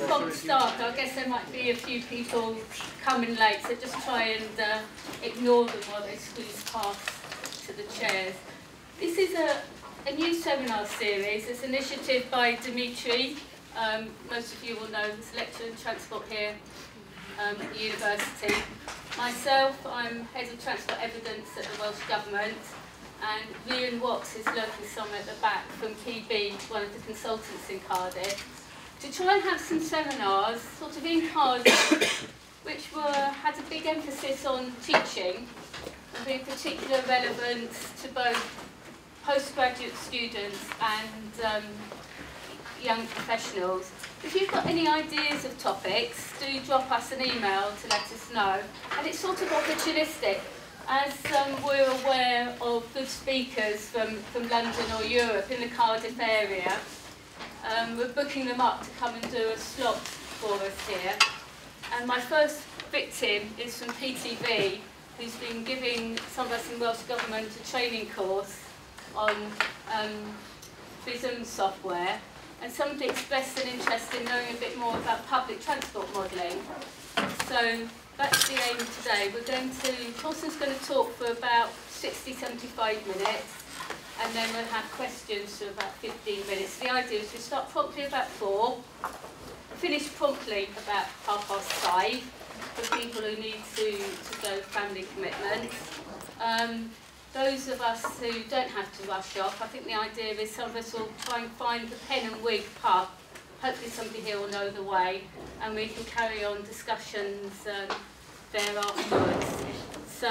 prompt start, I guess there might be a few people coming late, so just try and ignore them while they squeeze past to the chairs. This is a new seminar series. It's an initiative by Dimitri. Most of you will know he's a lecturer in transport here at the university. Myself, I'm Head of Transport Evidence at the Welsh Government, and Rhian Watts is lurking somewhere at the back from PB, one of the consultants in Cardiff, to try and have some seminars, sort of in Cardiff, which had a big emphasis on teaching, and being particular relevance to both postgraduate students and young professionals. If you've got any ideas of topics, do drop us an email to let us know. And it's sort of opportunistic, as we're aware of good speakers from London or Europe in the Cardiff area. We're booking them up to come and do a slot for us here. And my first victim is from PTV, who's been giving some of us in Welsh Government a training course on VISUM software. And somebody expressed an interest in knowing a bit more about public transport modelling. So that's the aim today. Torsten's going to talk for about 60-75 minutes, and then we'll have questions for about 15 minutes. The idea is to start promptly about 4, finish promptly about 5:30 for people who need to go family commitments. Those of us who don't have to rush off, I think the idea is some of us will try and find the Pen and Wig pub. Hopefully somebody here will know the way, and we can carry on discussions there afterwards. So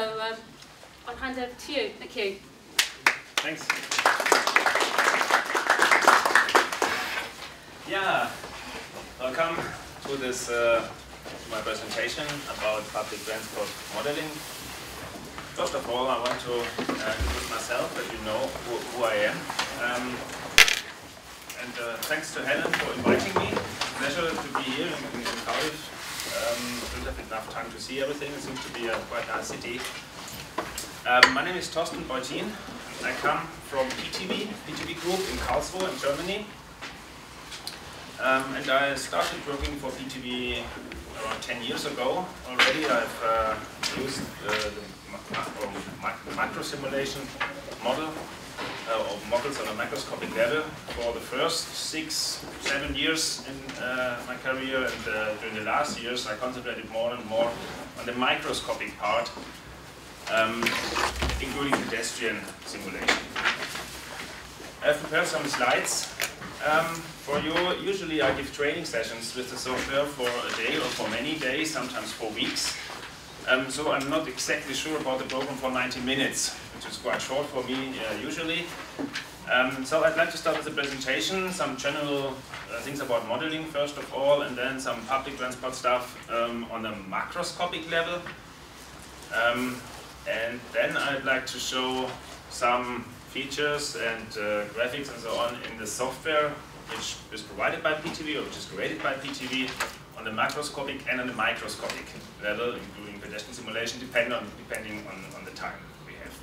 I'll hand over to you. Thank you. Thanks. Yeah, welcome to this my presentation about public transport modeling. First of all, I want to introduce myself, that you know who I am. Thanks to Helen for inviting me. It's a pleasure to be here in Cardiff. Don't have enough time to see everything. It seems to be a quite nice city. My name is Torsten Beutin. I come from PTV Group in Karlsruhe in Germany. And I started working for PTV around 10 years ago already. I've used the macro simulation model or models on a macroscopic level for the first 6-7 years in my career, and during the last years I concentrated more and more on the microscopic part, including pedestrian simulation. I've prepared some slides for you. Usually I give training sessions with the software for a day or for many days, sometimes for weeks. So I'm not exactly sure about the program for 90 minutes, which is quite short for me usually. So I'd like to start with the presentation, some general things about modeling first of all, and then some public transport stuff on a macroscopic level. And then I'd like to show some features and graphics and so on in the software which is provided by PTV or which is created by PTV on the macroscopic and on the microscopic level, including pedestrian simulation, depending on the time we have.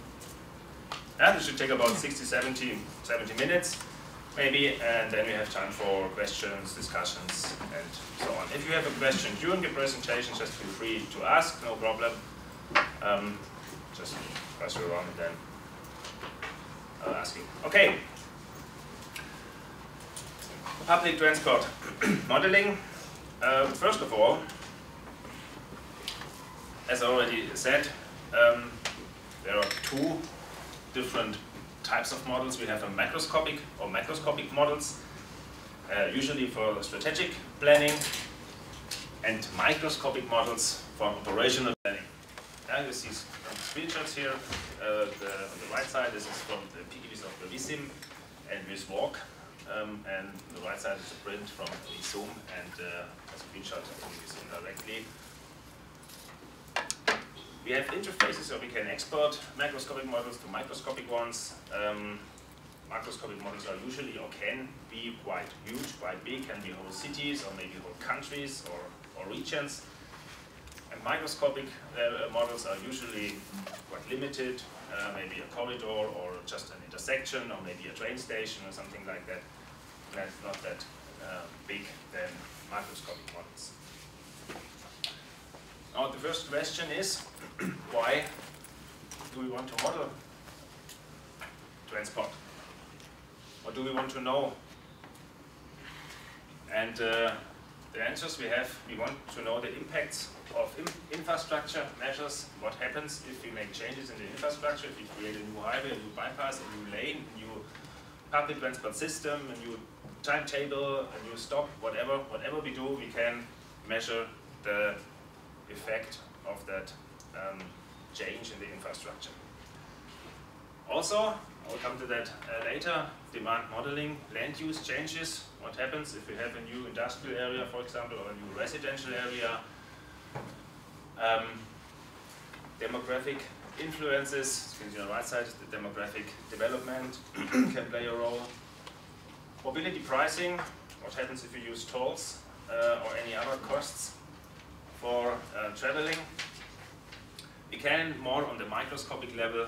And it should take about 60-70 minutes, maybe, and then we have time for questions, discussions, and so on. If you have a question during the presentation, just feel free to ask, no problem. Just pass you around and then I'll ask you. Okay. Public transport modeling. First of all, as I already said, there are 2 different types of models. We have a macroscopic or macroscopic models, usually for strategic planning, and microscopic models for operational planning. You see some screenshots here. On the right side, this is from the PTV software Bissim and VisWalk. And on the right side is a print from VISUM and a screenshot from VISUM directly. We have interfaces so we can export macroscopic models to microscopic ones. Macroscopic models are usually or can be quite huge, quite big, can be whole cities or maybe whole countries or regions. And microscopic models are usually quite limited, maybe a corridor or just an intersection or maybe a train station or something like that. That's not that big than microscopic models. Now the first question is, why do we want to model transport? What do we want to know? And the answers we have, we want to know the impacts of infrastructure measures, what happens if we make changes in the infrastructure, if we create a new highway, a new bypass, a new lane, a new public transport system, a new timetable, a new stop, whatever we do, we can measure the effect of that change in the infrastructure. Also, I will come to that later, demand modeling, land use changes, what happens if we have a new industrial area, for example, or a new residential area. Demographic influences, you can see on the right side, the demographic development can play a role. Mobility pricing, what happens if you use tolls or any other costs for traveling. We can, more on the microscopic level,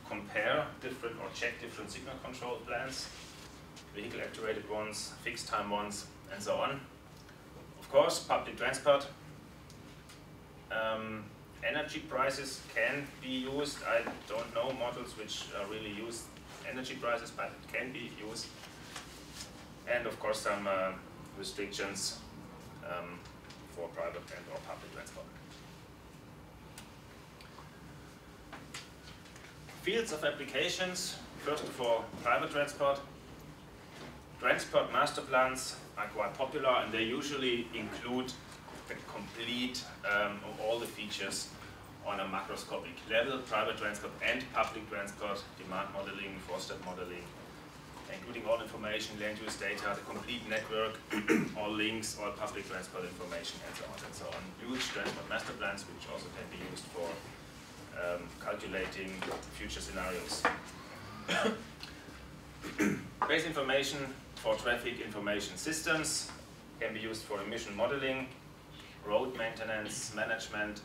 compare different or check different signal control plans, vehicle actuated ones, fixed time ones, and so on. Of course, public transport. Energy prices can be used. I don't know models which really use energy prices, but it can be used. And of course some restrictions for private and or public transport. Fields of applications, first for private transport. Transport master plans are quite popular, and they usually include the complete of all the features on a macroscopic level, private transport and public transport, demand modeling, four-step modeling, including all information, land use data, the complete network, all links, all public transport information, and so on and so on. Huge transport master plans, which also can be used for calculating future scenarios. Base information for traffic information systems can be used for emission modeling, road maintenance, management,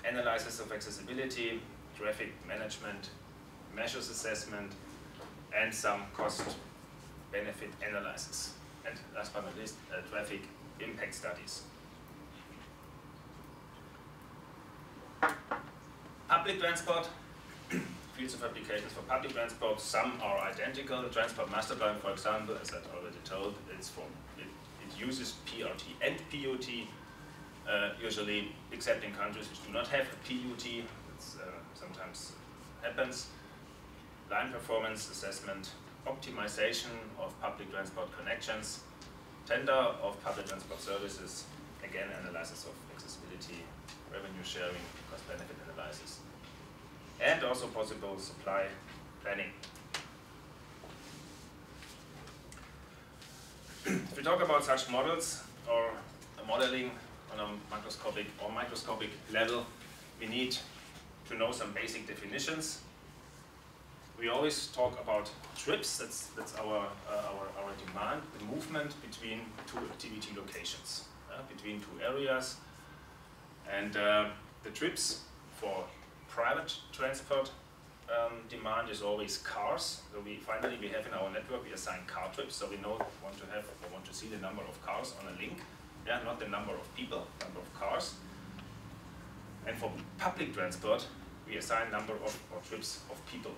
analysis of accessibility, traffic management, measures assessment, and some cost-benefit analysis. And last but not least, traffic impact studies. Public transport, fields of applications for public transport, some are identical. The transport master plan, for example, as I already told, it uses PRT and PUT, usually except in countries which do not have a PUT, it's, sometimes happens. Line performance assessment, optimization of public transport connections, tender of public transport services, again analysis of accessibility, revenue sharing, cost benefit analysis, and also possible supply planning. If we talk about such models or modeling on a macroscopic or microscopic level, we need to know some basic definitions. We always talk about trips, that's our demand, the movement between two activity locations, between two areas. And the trips for private transport demand is always cars. So we have in our network, we assign car trips, so we want to see the number of cars on a link, not the number of people, number of cars. And for public transport, we assign number of trips of people.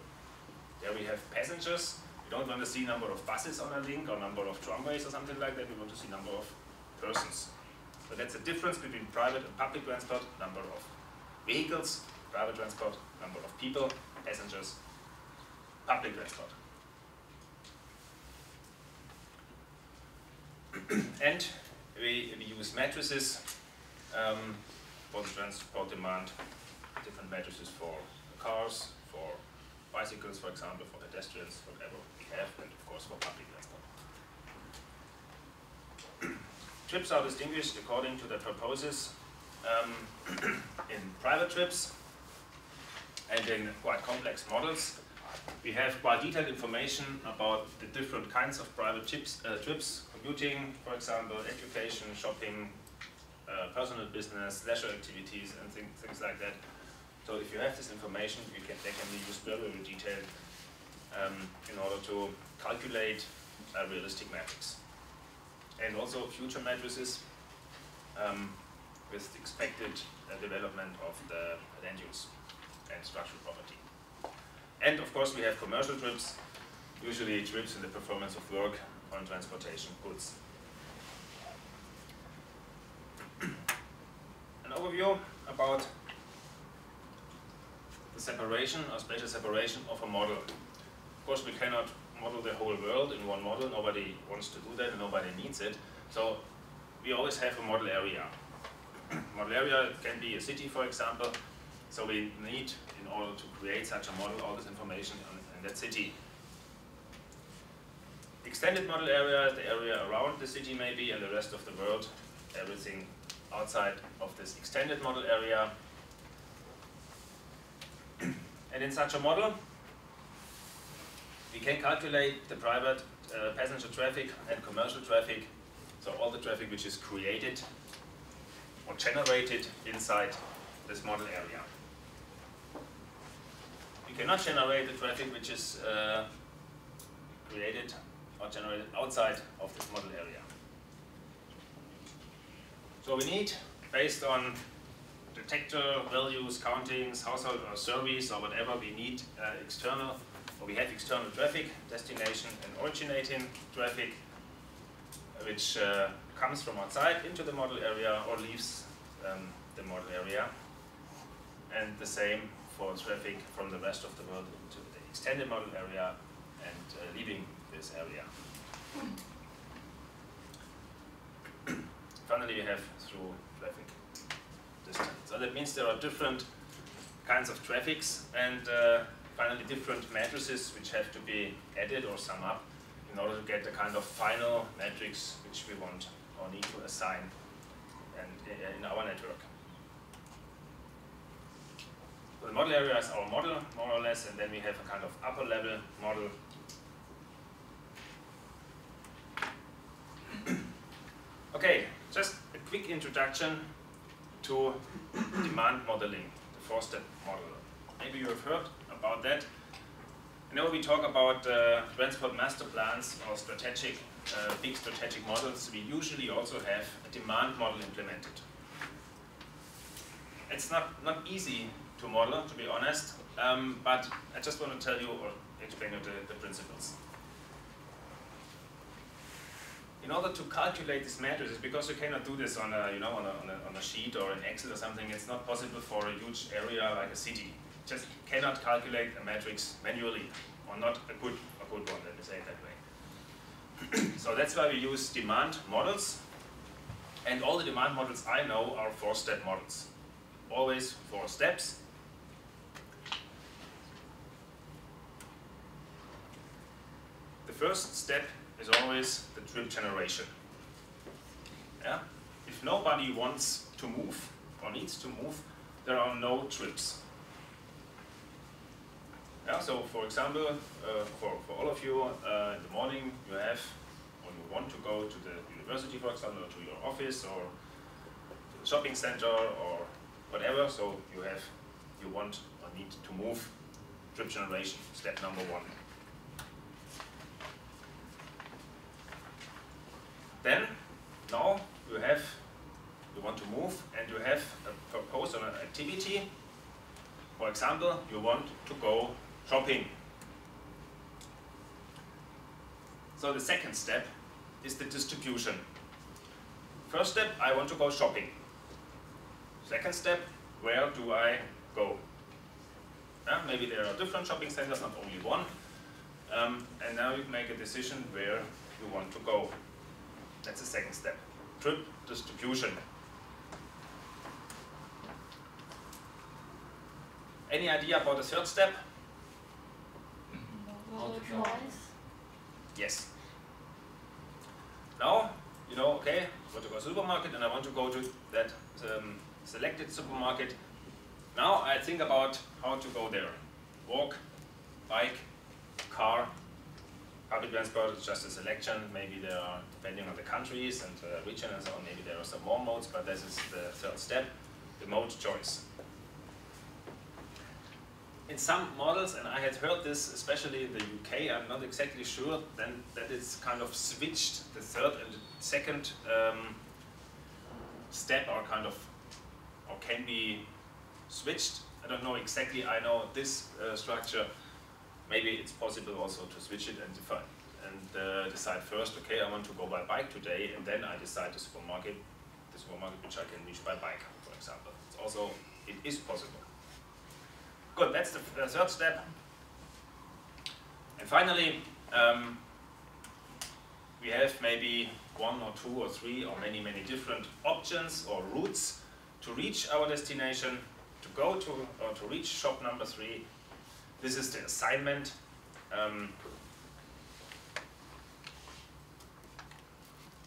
There we have passengers. We don't want to see number of buses on a link or number of tramways or something like that. We want to see number of persons. So that's the difference between private and public transport, number of vehicles, private transport, number of people, passengers, public transport. And we use matrices for the transport demand, different matrices for cars, for bicycles, for example, for pedestrians, whatever we have, and of course for public transport. Trips are distinguished according to the purposes in private trips and in quite complex models. We have quite detailed information about the different kinds of private trips, commuting, for example, education, shopping, personal business, leisure activities, and things like that. So if you have this information, they can be used very, very detailed in order to calculate a realistic matrix. and also future matrices with the expected development of the land use and structural property. And of course we have commercial trips, usually trips in the performance of work on transportation goods. An overview about the separation or spatial separation of a model. Of course we cannot model the whole world in one model, nobody wants to do that and nobody needs it. So we always have a model area. Model area can be a city, for example, so we need, in order to create such a model, all this information in that city. Extended model area is the area around the city maybe, and the rest of the world, everything outside of this extended model area. And in such a model, we can calculate the private passenger traffic and commercial traffic, so all the traffic which is created or generated inside this model area. We cannot generate the traffic which is created or generated outside of this model area. So we need, based on detector values, countings, household or surveys or whatever, we need external, or we have external traffic, destination and originating traffic, which comes from outside into the model area or leaves the model area. And the same for traffic from the rest of the world into the extended model area and leaving this area. Finally, you have through traffic distance. So that means there are different kinds of traffics and finally different matrices which have to be added or sum up in order to get the kind of final matrix which we want or need to assign in our network. So the model area is our model, more or less, and then we have a kind of upper level model. Okay, just a quick introduction to demand modeling, the four-step model. Maybe you have heard about that. You know, we talk about transport master plans or strategic, big strategic models. We usually also have a demand model implemented. It's not easy to model, to be honest, but I just want to tell you or explain you the principles. In order to calculate these matrices, because you cannot do this on a sheet or an Excel or something, it's not possible for a huge area like a city. Just cannot calculate a matrix manually, or not a good one, let me say it that way. So that's why we use demand models, and all the demand models I know are four-step models. Always 4 steps. The first step is always the trip generation. Yeah? If nobody wants to move or needs to move, there are no trips. Yeah, so for example, for all of you, in the morning you have, or you want to go to the university, for example, or to your office, or to the shopping center, or whatever, so you want or need to move. Trip generation, step number 1. Then, now you want to move and you have a purpose or an activity. For example, you want to go shopping. So the second step is the distribution. First step, I want to go shopping. Second step, where do I go? Maybe there are different shopping centers, not only one. And now you make a decision where you want to go. That's the second step. Trip distribution. Any idea about the third step? Yes. Now, you know, okay, I want to go to the supermarket and I want to go to that selected supermarket. Now I think about how to go there. Walk, bike, car. Public transport is just a selection. Maybe there are, depending on the countries and region and so on, maybe there are some more modes, but this is the third step, the mode choice. in some models, and I had heard this especially in the UK, I'm not exactly sure, then that it's kind of switched, the third and the second step are kind of, or can be switched. I don't know exactly, I know this structure, maybe it's possible also to switch it and define and decide first, okay, I want to go by bike today, and then I decide the supermarket which I can reach by bike, for example. It's also, it is possible. Good, that's the third step. And finally, we have maybe 1 or 2 or 3 or many different options or routes to reach our destination, to go to or to reach shop number 3. This is the assignment.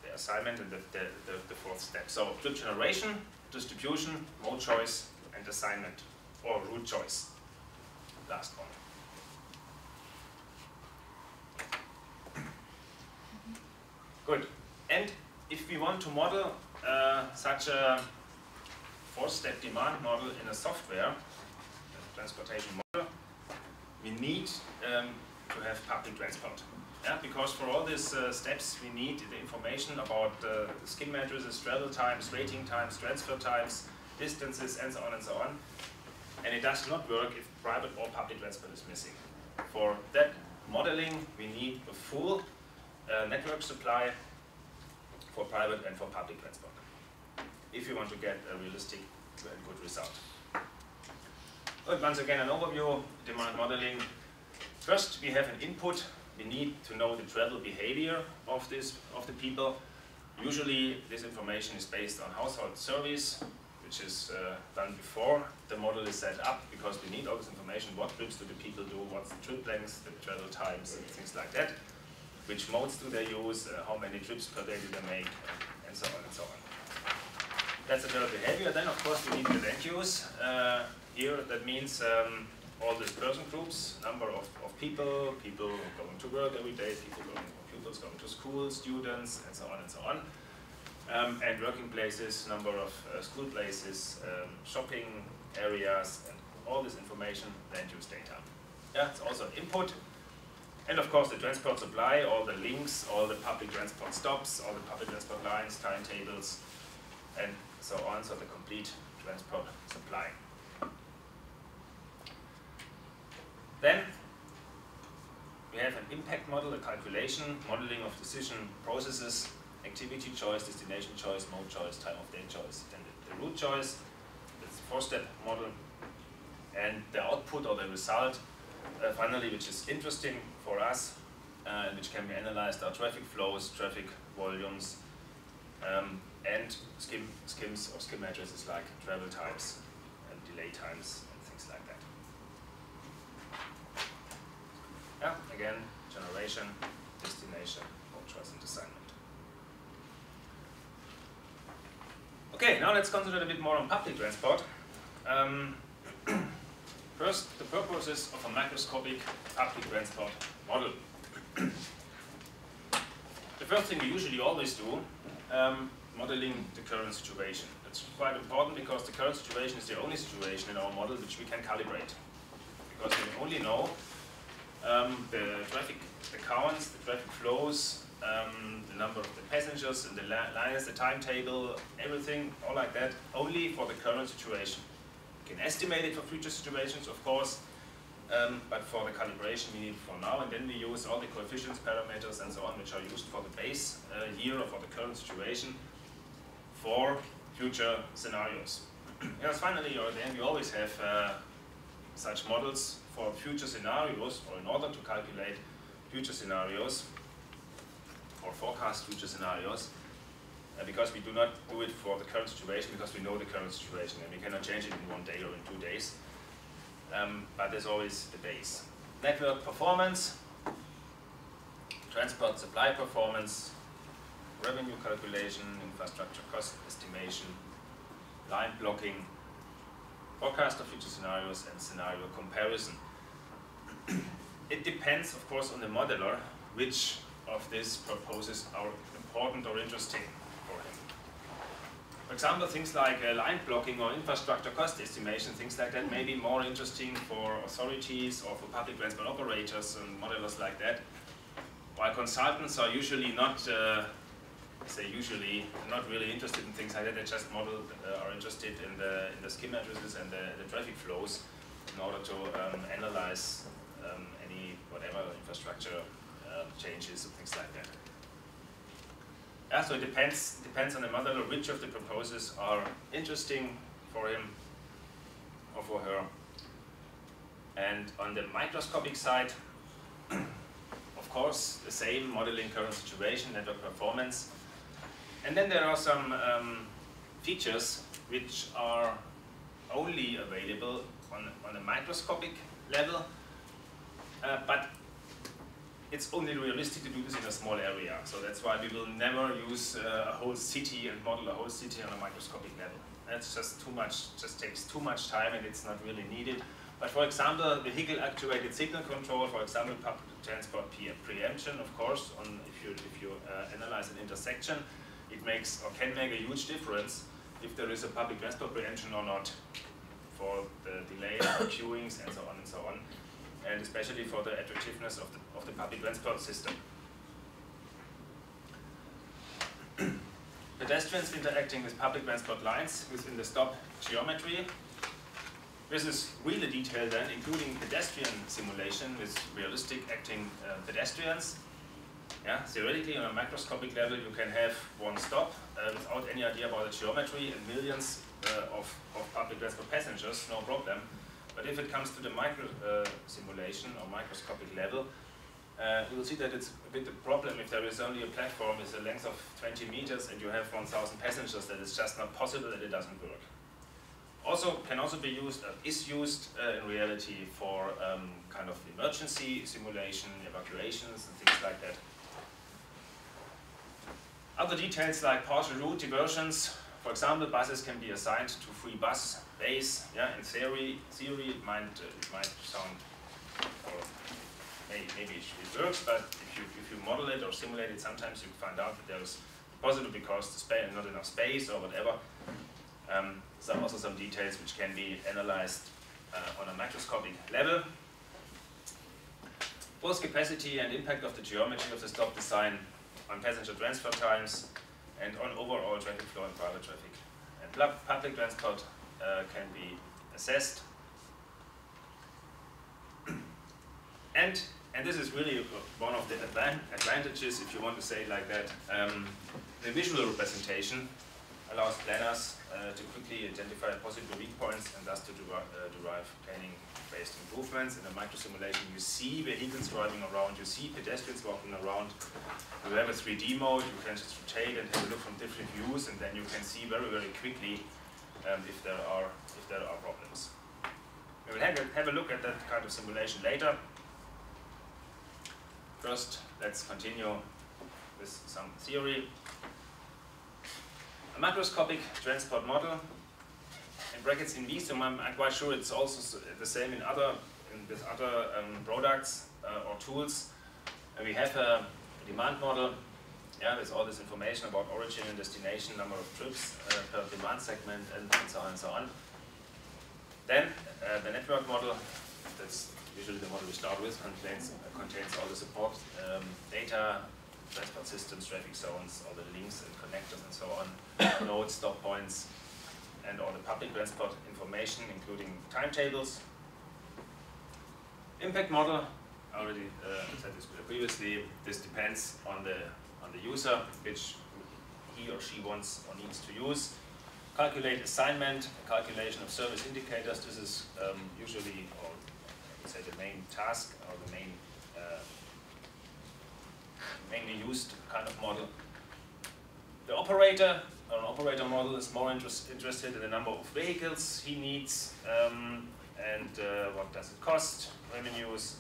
The assignment and the fourth step. So trip generation, distribution, mode choice, and assignment or route choice. Last one. Good. And if we want to model such a 4-step demand model in a software, a transportation model, we need to have public transport. Yeah, because for all these steps we need the information about scheme addresses, travel times, waiting times, transfer times, distances, and so on and so on. And it does not work if private or public transport is missing. For that modeling we need a full network supply for private and for public transport, if you want to get a realistic and good result. But once again, an overview, demand modeling. First, we have an input. We need to know the travel behavior of the people. Usually, this information is based on household surveys, which is done before the model is set up, because we need all this information. What trips do the people do? What's the trip lengths, the travel times, and things like that. Which modes do they use? How many trips per day do they make? And so on and so on. That's the travel behavior. Then, of course, we need the land use. Here, that means all these person groups, number of people going to work every day, pupils going to school, students, and so on and so on. And working places, number of school places, shopping areas, and all this information, land use data. Yeah, it's also input. And of course the transport supply, all the links, all the public transport stops, all the public transport lines, timetables, and so on, so the complete transport supply. Then we have an impact model, a calculation, modeling of decision processes, activity choice, destination choice, mode choice, time of day choice, and the route choice. That's the 4-step model. And the output or the result, finally, which is interesting for us, which can be analyzed, are traffic flows, traffic volumes, and schemes or scheme addresses like travel times and delay times and things like that. Yeah, again, generation, destination, mode choice, and assignment. Okay, now let's concentrate a bit more on public transport. First, the purposes of a macroscopic public transport model. The first thing we usually always do, modeling the current situation. It's quite important because the current situation is the only situation in our model which we can calibrate. Because we only know the traffic counts, the traffic flows, the number of the passengers and the lines, the timetable, everything, all like that, only for the current situation. We can estimate it for future situations, of course, but for the calibration we need it for now, and then we use all the coefficients, parameters, and so on, which are used for the base year or for the current situation for future scenarios. Yes, finally, or then we always have such models for future scenarios, or in order to calculate future scenarios or forecast future scenarios, because we do not do it for the current situation, because we know the current situation and we cannot change it in 1 day or in 2 days. But there's always the base. Network performance, transport supply performance, revenue calculation, infrastructure cost estimation, line blocking, forecast of future scenarios, and scenario comparison. It depends, of course, on the modeler which of these purposes are important or interesting for him. For example, things like line blocking or infrastructure cost estimation, things like that may be more interesting for authorities or for public transport operators and modelers like that. While consultants are usually not, not really interested in things like that. They just are interested in the scheme addresses and the traffic flows in order to analyze any whatever infrastructure changes and things like that. Yeah, so it depends on the modeler which of the proposals are interesting for him or for her. And on the microscopic side, of course, the same modeling current situation, network performance. And then there are some features which are only available on a microscopic level, but it's only realistic to do this in a small area. So that's why we will never use a whole city and model a whole city on a microscopic level. That's just too much, just takes too much time and it's not really needed. But for example, vehicle actuated signal control, for example, public transport preemption, of course, if you analyze an intersection, it makes or can make a huge difference if there is a public transport preemption or not, for the delay or queuings and so on and so on, and especially for the attractiveness of the public transport system. Pedestrians interacting with public transport lines within the stop geometry. This is really detailed then, including pedestrian simulation with realistic acting pedestrians. Yeah, theoretically, on a microscopic level, you can have one stop without any idea about the geometry and millions of public transport passengers, no problem. But if it comes to the micro simulation or microscopic level, you will see that it's a bit of a problem if there is only a platform with a length of 20 meters and you have 1,000 passengers, that it's just not possible that it doesn't work. Can also be used, is used in reality for kind of emergency simulation, evacuations and things like that. Other details like partial route diversions. For example, buses can be assigned to free bus bays. Yeah, in theory it might sound, or maybe it works, but if you model it or simulate it, sometimes you find out that there's possible because the not enough space or whatever. Also some details which can be analyzed on a microscopic level. Both capacity and impact of the geometry of the stop design on passenger transfer times and on overall traffic flow and private traffic. And public transport can be assessed. And this is really one of the advantages, if you want to say it like that. The visual representation allows planners to quickly identify possible weak points and thus to derive planning-based improvements. In a micro-simulation, you see vehicles driving around, you see pedestrians walking around. You have a 3D mode, you can just rotate and have a look from different views, and then you can see very, very quickly if there are problems. We will have a look at that kind of simulation later. First, let's continue with some theory. A macroscopic transport model, in brackets in VISUM, I'm quite sure it's also the same with other products or tools. We have a demand model, yeah, with all this information about origin and destination, number of trips per demand segment, and so on and so on. Then the network model, that's usually the model we start with, contains all the support data, transport systems, traffic zones, all the links and connectors and so on, nodes, stop points, and all the public transport information, including timetables. Impact model, I already said this previously, this depends on the user, which he or she wants or needs to use. Calculate assignment, calculation of service indicators, this is usually, or I would say, the main task or the main mainly used kind of model. The operator, or an operator model, is more interested in the number of vehicles he needs and what does it cost, revenues.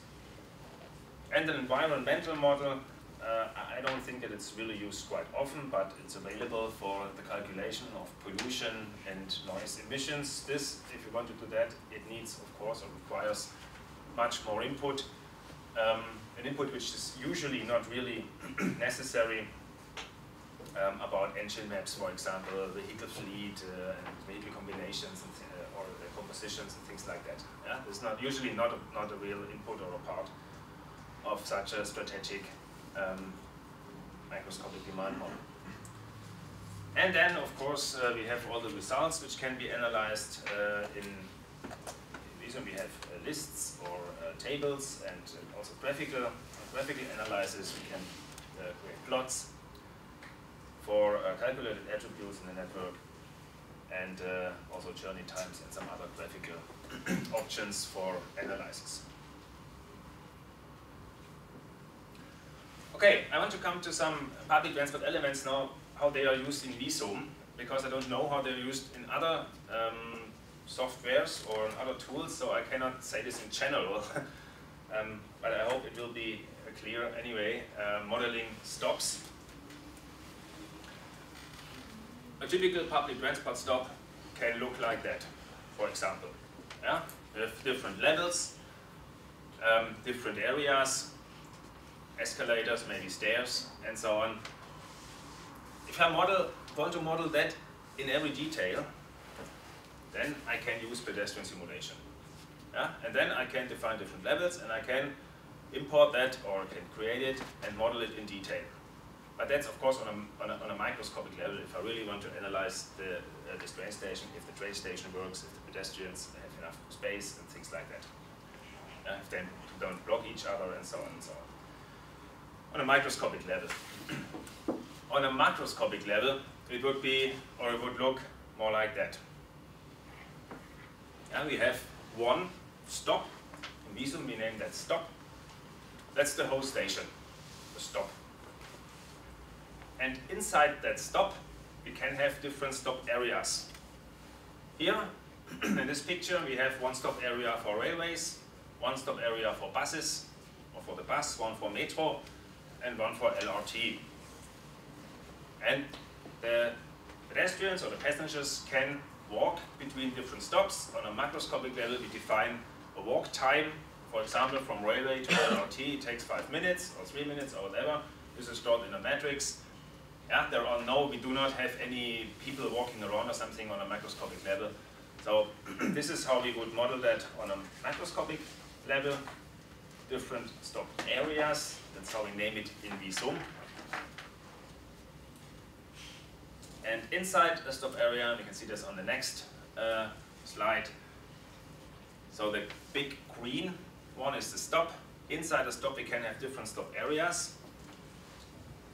And an environmental model, I don't think that it's really used quite often, but it's available for the calculation of pollution and noise emissions. This, if you want to do that, it needs, of course, or requires much more input. An input which is usually not really necessary about engine maps, for example, vehicle fleet and vehicle combinations and, or compositions and things like that. Yeah? It's not usually not a real input or a part of such a strategic microscopic demand model. And then, of course, we have all the results which can be analyzed in Visum. We have lists or tables and also graphical analysis. We can create plots for calculated attributes in the network, and also journey times and some other graphical options for analysis. Okay, I want to come to some public transport elements now, how they are used in Visum, because I don't know how they're used in other softwares or in other tools, so I cannot say this in general. But I hope it will be clear anyway. Modeling stops. A typical public transport stop can look like that, for example. Yeah? We have different levels, different areas, escalators, maybe stairs, and so on. If I want to model that in every detail, then I can use pedestrian simulation. Yeah? And then I can define different levels, and I can import that or can create it and model it in detail. But that's of course on a microscopic level. If I really want to analyze this train station, if the train station works, if the pedestrians have enough space and things like that. If they don't block each other and so on and so on. On a microscopic level. On a macroscopic level, it would be, or it would look more like that. And we have one stop. In Visum we name that stop. That's the whole station, the stop. And inside that stop, we can have different stop areas. Here, in this picture, we have one stop area for railways, one stop area for buses, or for the bus, one for metro, and one for LRT. And the pedestrians or the passengers can walk between different stops. On a macroscopic level, we define a walk time. For example, from railway to LRT, it takes 5 minutes or 3 minutes or whatever. This is stored in a matrix. Yeah, we do not have any people walking around or something on a macroscopic level. So this is how we would model that on a macroscopic level. Different stop areas, that's how we name it in Visum. And inside a stop area, we can see this on the next slide. So the big green one is the stop. Inside the stop we can have different stop areas.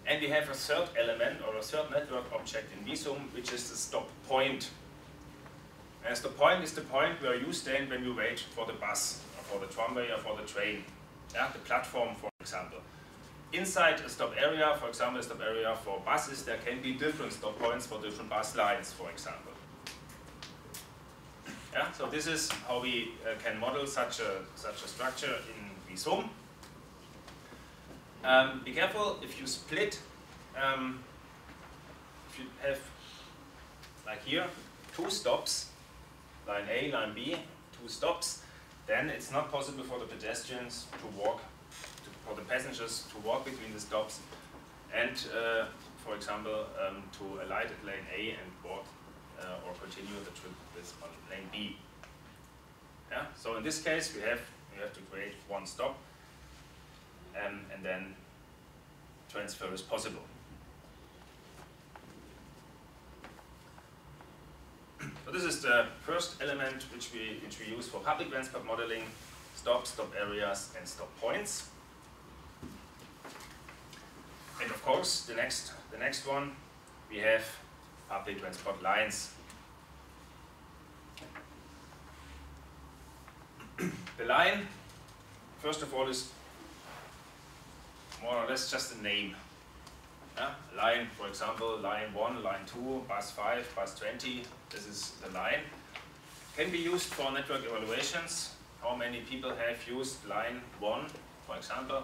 And we have a third element or a third network object in Visum, which is the stop point. And the point is the point where you stand when you wait for the bus, or for the tramway, or for the train. Yeah, the platform, for example. Inside a stop area, for example, a stop area for buses, there can be different stop points for different bus lines, for example. Yeah, so this is how we can model such a structure in Visum. Be careful if you split, if you have, like here, 2 stops, line A, line B, 2 stops, then it's not possible for the pedestrians to walk, for the passengers to walk between the stops and, for example, to alight at lane A and board or continue the trip with on lane B. Yeah? So in this case, we have to create one stop. And then transfer is possible. So this is the first element which we use for public transport modeling: stop areas, and stop points. And of course, the next one, we have public transport lines. The line, first of all, is more or less just a name. Yeah? Line, for example, line 1, line 2, bus 5, bus 20, this is the line. Can be used for network evaluations. How many people have used line 1, for example.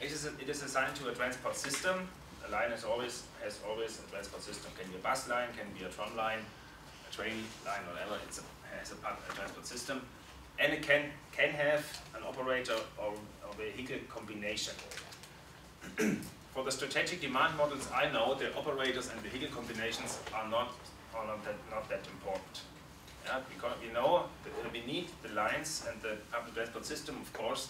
It is assigned to a transport system. A line has always a transport system. Can be a bus line, can be a tram line, a train line, whatever. It has a transport system. And it can have an operator or vehicle combination. for the strategic demand models, I know the operators and vehicle combinations are not that important. Yeah, because we know that we need the lines and the public transport system, of course,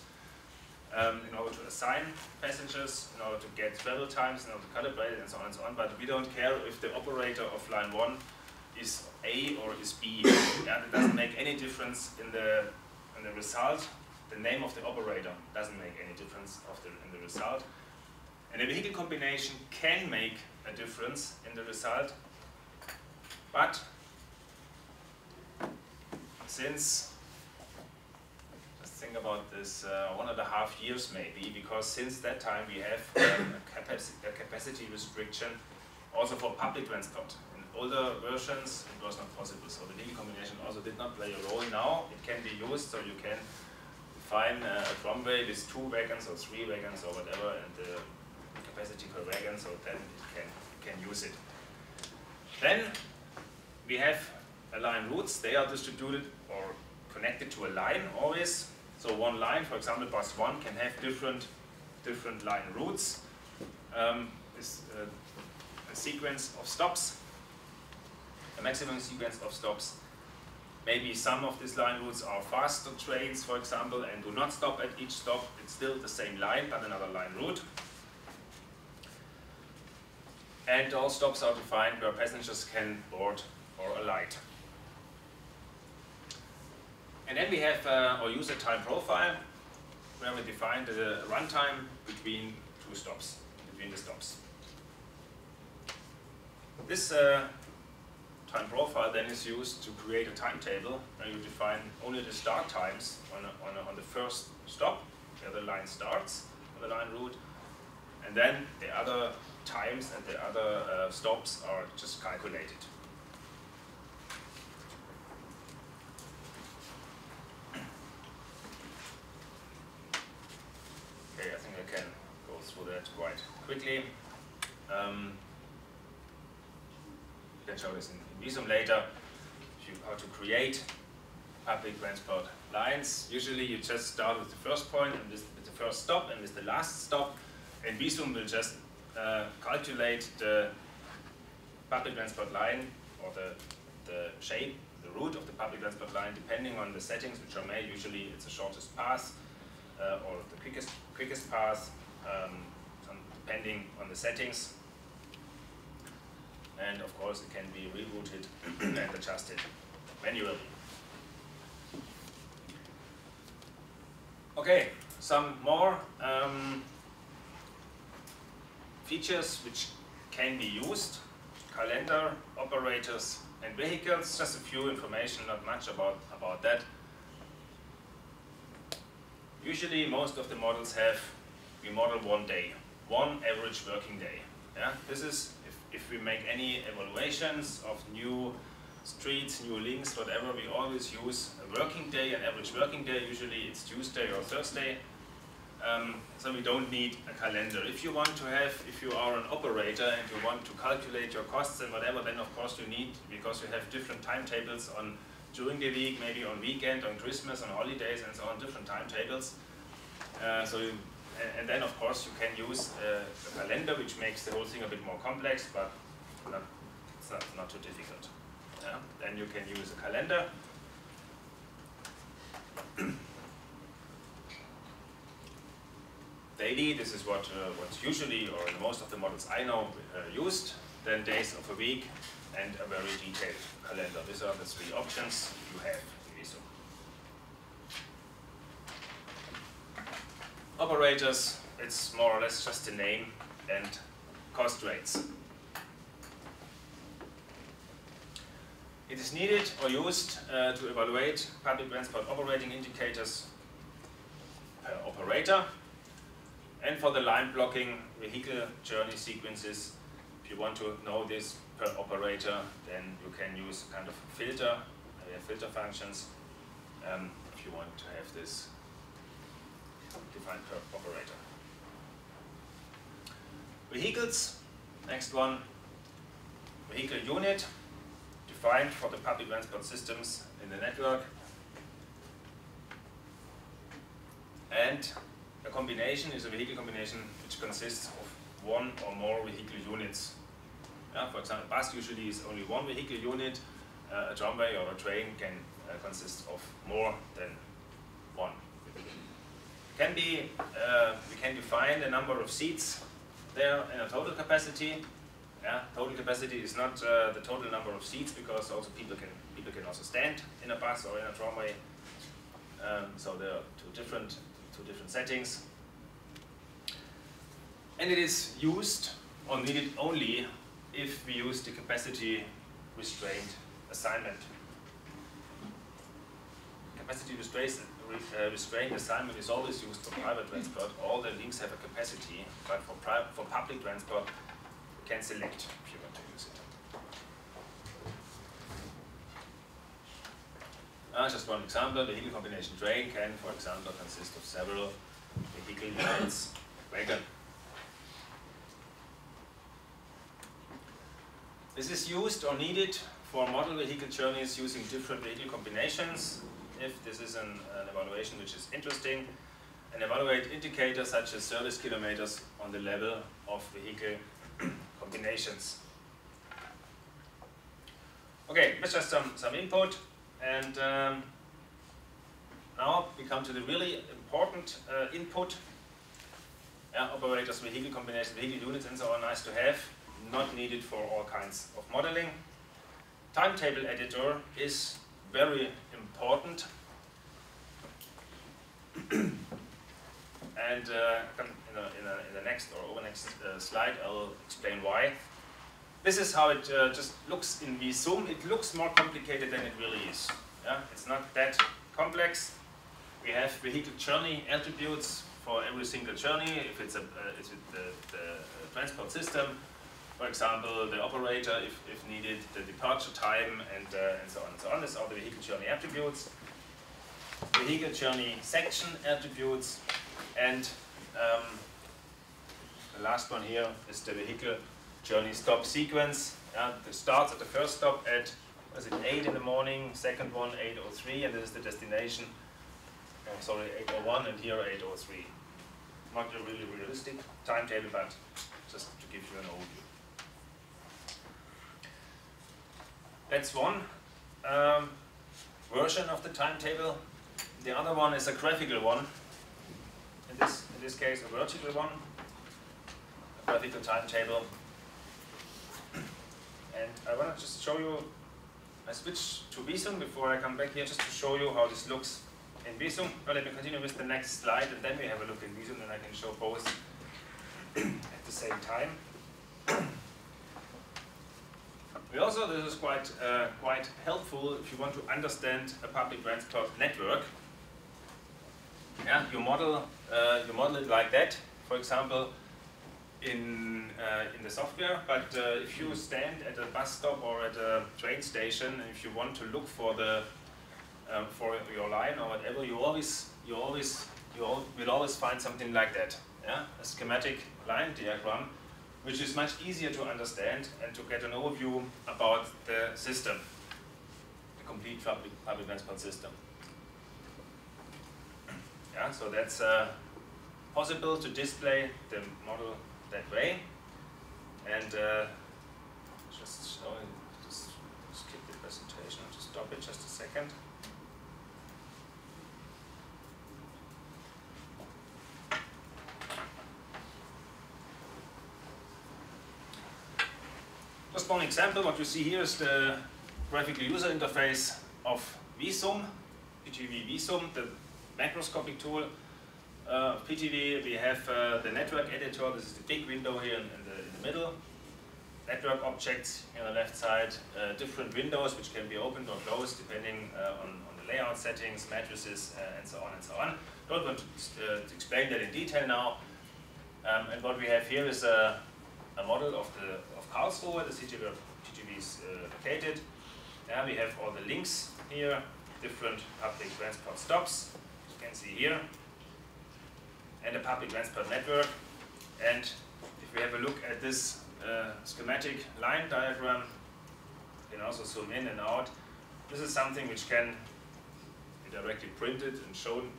in order to assign passengers, in order to get travel times, in order to calibrate it, and so on and so on. But we don't care if the operator of line 1 is A or is B. Yeah, it doesn't make any difference in the result. The name of the operator doesn't make any difference in the result. And a vehicle combination can make a difference in the result, but since, let's think about this, 1.5 years maybe, because since that time we have a capacity restriction also for public transport. In older versions it was not possible, so the vehicle combination also did not play a role. Now it can be used, so you can define a tramway with 2 wagons or 3 wagons or whatever, and the capacity per wagon, so then it can use it. Then we have line routes. They are distributed or connected to a line always. So one line, for example, bus 1 can have different line routes. This a sequence of stops, a maximum sequence of stops. Maybe some of these line routes are faster trains, for example, and do not stop at each stop. It's still the same line, but another line route. And all stops are defined where passengers can board or alight. And then we have or use a time profile where we define the runtime between the stops. This time profile then is used to create a timetable where you define only the start times on the first stop, where the line starts on the line route, and then the other times and the other stops are just calculated. Okay, I think I can go through that quite quickly. You can show this in Visum later. How to create public transport lines. Usually you just start with the first point and with the first stop and with the last stop. And Visum will just calculate the public transport line or the shape, the route of the public transport line, depending on the settings which are made. Usually it's the shortest path or the quickest path, depending on the settings. And of course it can be rerouted and adjusted manually. Okay, some more features which can be used: calendar, operators and vehicles. Just a few information, not much about that. Usually most of the models we model 1 day, one average working day. Yeah? This is if we make any evaluations of new streets, new links, whatever, we always use a working day, an average working day. Usually it's Tuesday or Thursday. So we don't need a calendar. If you are an operator and you want to calculate your costs and whatever, then of course you need, because you have different timetables during the week, maybe on weekend, on Christmas, on holidays and so on, different timetables. And then of course you can use a calendar, which makes the whole thing a bit more complex, but it's not too difficult. Yeah? Then you can use a calendar. Daily, this is what's usually, or in most of the models I know, used. Then days of a week and a very detailed calendar. These are the 3 options you have in Visum. Operators, it's more or less just a name and cost rates. It is needed or used to evaluate public transport operating indicators per operator. And for the line blocking vehicle journey sequences, if you want to know this per operator, then you can use a kind of filter. We have filter functions if you want to have this defined per operator. Vehicles, next one. Vehicle unit, defined for the public transport systems in the network. And a combination is a vehicle combination which consists of one or more vehicle units. For example, a bus usually is only one vehicle unit. A tramway or a train can consist of more than one. We can define the number of seats there in a total capacity. Total capacity is not the total number of seats, because also people can also stand in a bus or in a tramway. So there are two different settings. And it is used or needed only if we use the capacity restraint assignment. Capacity restraint assignment is always used for private transport. All the links have a capacity, but for public transport, you can select if you want to use it. Just one example, the vehicle combination train can, for example, consist of several vehicle units wagon. This is used or needed for model vehicle journeys using different vehicle combinations. If this is an evaluation which is interesting, and evaluate indicators such as service kilometers on the level of vehicle combinations. Okay, that's just some input, and now we come to the really important input. Operators, vehicle combinations, vehicle units, and so on, nice to have, not needed for all kinds of modeling. Timetable editor is very important, and in the next or over next slide I'll explain why. This is how it just looks in VISUM. It looks more complicated than it really is. It's not that complex. We have vehicle journey attributes for every single journey. If it's the transport system, for example, the operator, if needed, the departure time, and so on and so on. These are the vehicle journey attributes. Vehicle journey section attributes, and the last one here is the vehicle journey stop sequence. It starts at the first stop at 8 in the morning, second one 8:03, and this is the destination. 8:01, and here 8:03. Not a really realistic timetable, but just to give you an overview. That's one version of the timetable. The other one is a graphical one. In this case, a vertical one, a graphical timetable. And I want to just show you. I switch to VISUM before I come back here, just to show you how this looks in VISUM. Well, let me continue with the next slide, and then we have a look in VISUM, and I can show both at the same time. This is quite helpful if you want to understand a public transport network. You model it like that, for example, in the software. But if you stand at a bus stop or at a train station, and if you want to look for your line or whatever, you will always find something like that. A schematic line diagram, which is much easier to understand and to get an overview about the system, the complete public transport system. So that's possible to display the model that way. And just skip the presentation, I'll just stop it just a second. Just one example. What you see here is the graphical user interface of VISUM, PTV VISUM, the macroscopic tool of PTV. We have the network editor. This is the big window here in the middle. Network objects here on the left side. Different windows which can be opened or closed depending on the layout settings, matrices, and so on and so on. Don't want to explain that in detail now. And what we have here is a model of Karlsruhe, the city where PTV is located. We have all the links here, different public transport stops, as you can see here, and a public transport network. And if we have a look at this schematic line diagram, you can also zoom in and out. This is something which can be directly printed and shown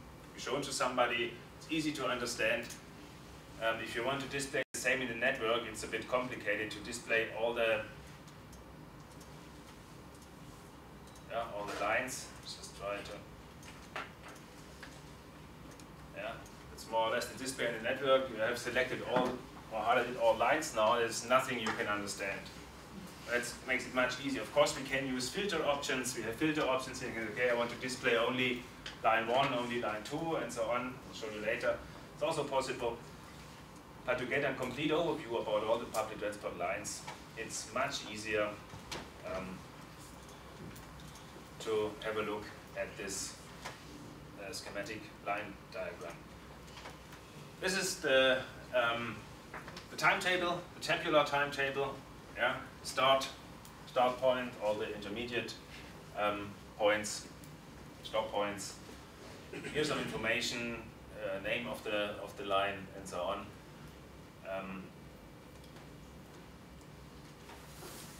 to somebody. It's easy to understand. If you want to display same in the network. It's a bit complicated to display all the lines. Just try to. Yeah, it's more or less the display in the network. You have selected all or highlighted all lines now. There's nothing you can understand. That makes it much easier. Of course, we can use filter options. We have filter options here. Okay, I want to display only line 1, only line 2, and so on. I'll show you later. It's also possible. But to get a complete overview about all the public transport lines, it's much easier to have a look at this schematic line diagram. This is the timetable, the tabular timetable. Yeah, start point, all the intermediate points, stop points. Here's some information, name of the line, and so on.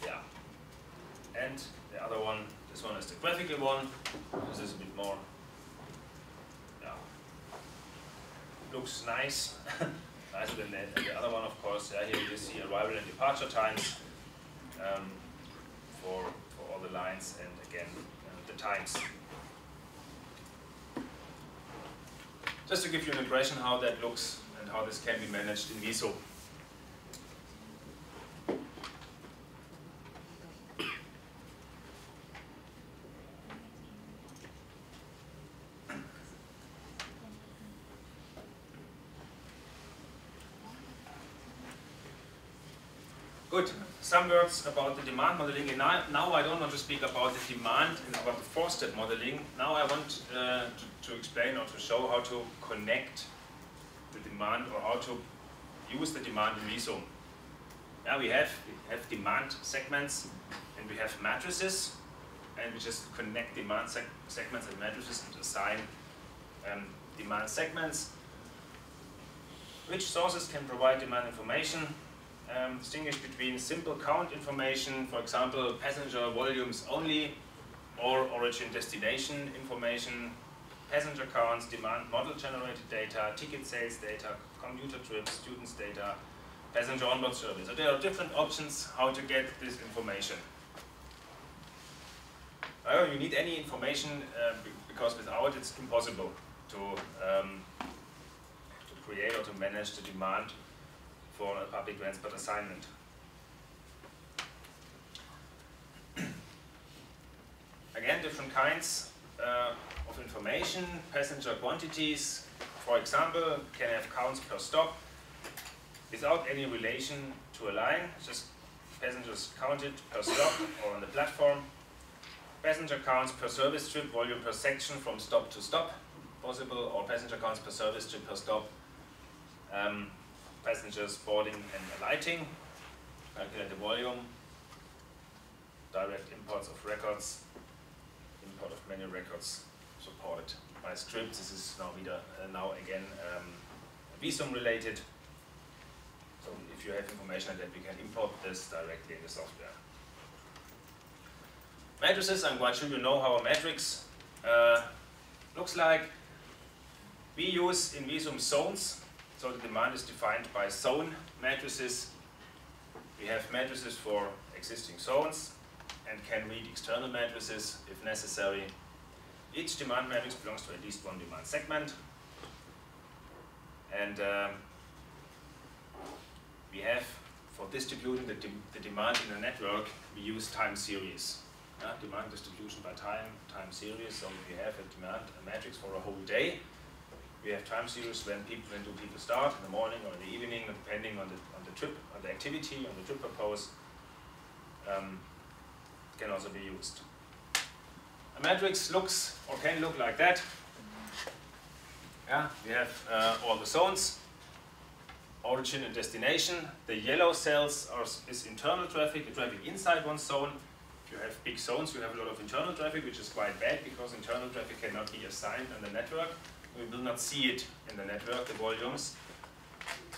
Yeah, and the other one, this one is the graphical one. This is a bit more. Yeah, looks nice, nicer than the other one, of course. Yeah, here you see arrival and departure times. For all the lines, and again the times. Just to give you an impression how that looks and how this can be managed in VISUM. Good. Some words about the demand modeling. And now I don't want to speak about the demand and about the four-step modeling. Now I want to explain or to show how to connect the demand or how to use the demand in VISUM. Yeah, we have demand segments and we have matrices, and we just connect demand segments and matrices and assign demand segments. Which sources can provide demand information? Distinguish between simple count information, for example, passenger volumes only, or origin destination information, passenger counts, demand model generated data, ticket sales data, commuter trips, students data, passenger onboard service. So there are different options how to get this information. You need any information because without it's impossible to create or to manage the demand for a public transport assignment. Again, different kinds of information. Passenger quantities, for example, can have counts per stop without any relation to a line, just passengers counted per stop or on the platform. Passenger counts per service trip, volume per section from stop to stop, possible, or passenger counts per service trip per stop. Passengers boarding and alighting, calculate the volume, direct imports of records, import of many records supported by scripts. This is now again VISUM related. So if you have information like that, we can import this directly in the software. Matrices, I'm quite sure you know how a matrix looks like. We use in VISUM zones. So the demand is defined by zone matrices. We have matrices for existing zones and can read external matrices if necessary. Each demand matrix belongs to at least one demand segment. And we have, for distributing the demand in a network, we use time series. Demand distribution by time series. So we have a matrix for a whole day. We have time series when do people start, in the morning or in the evening, depending on the trip, on the activity, on the trip purpose. Can also be used. A matrix looks or can look like that. Yeah, we have all the zones, origin and destination. The yellow cells is internal traffic, the traffic inside one zone. If you have big zones, you have a lot of internal traffic, which is quite bad because internal traffic cannot be assigned on the network. We will not see it in the network, the volumes.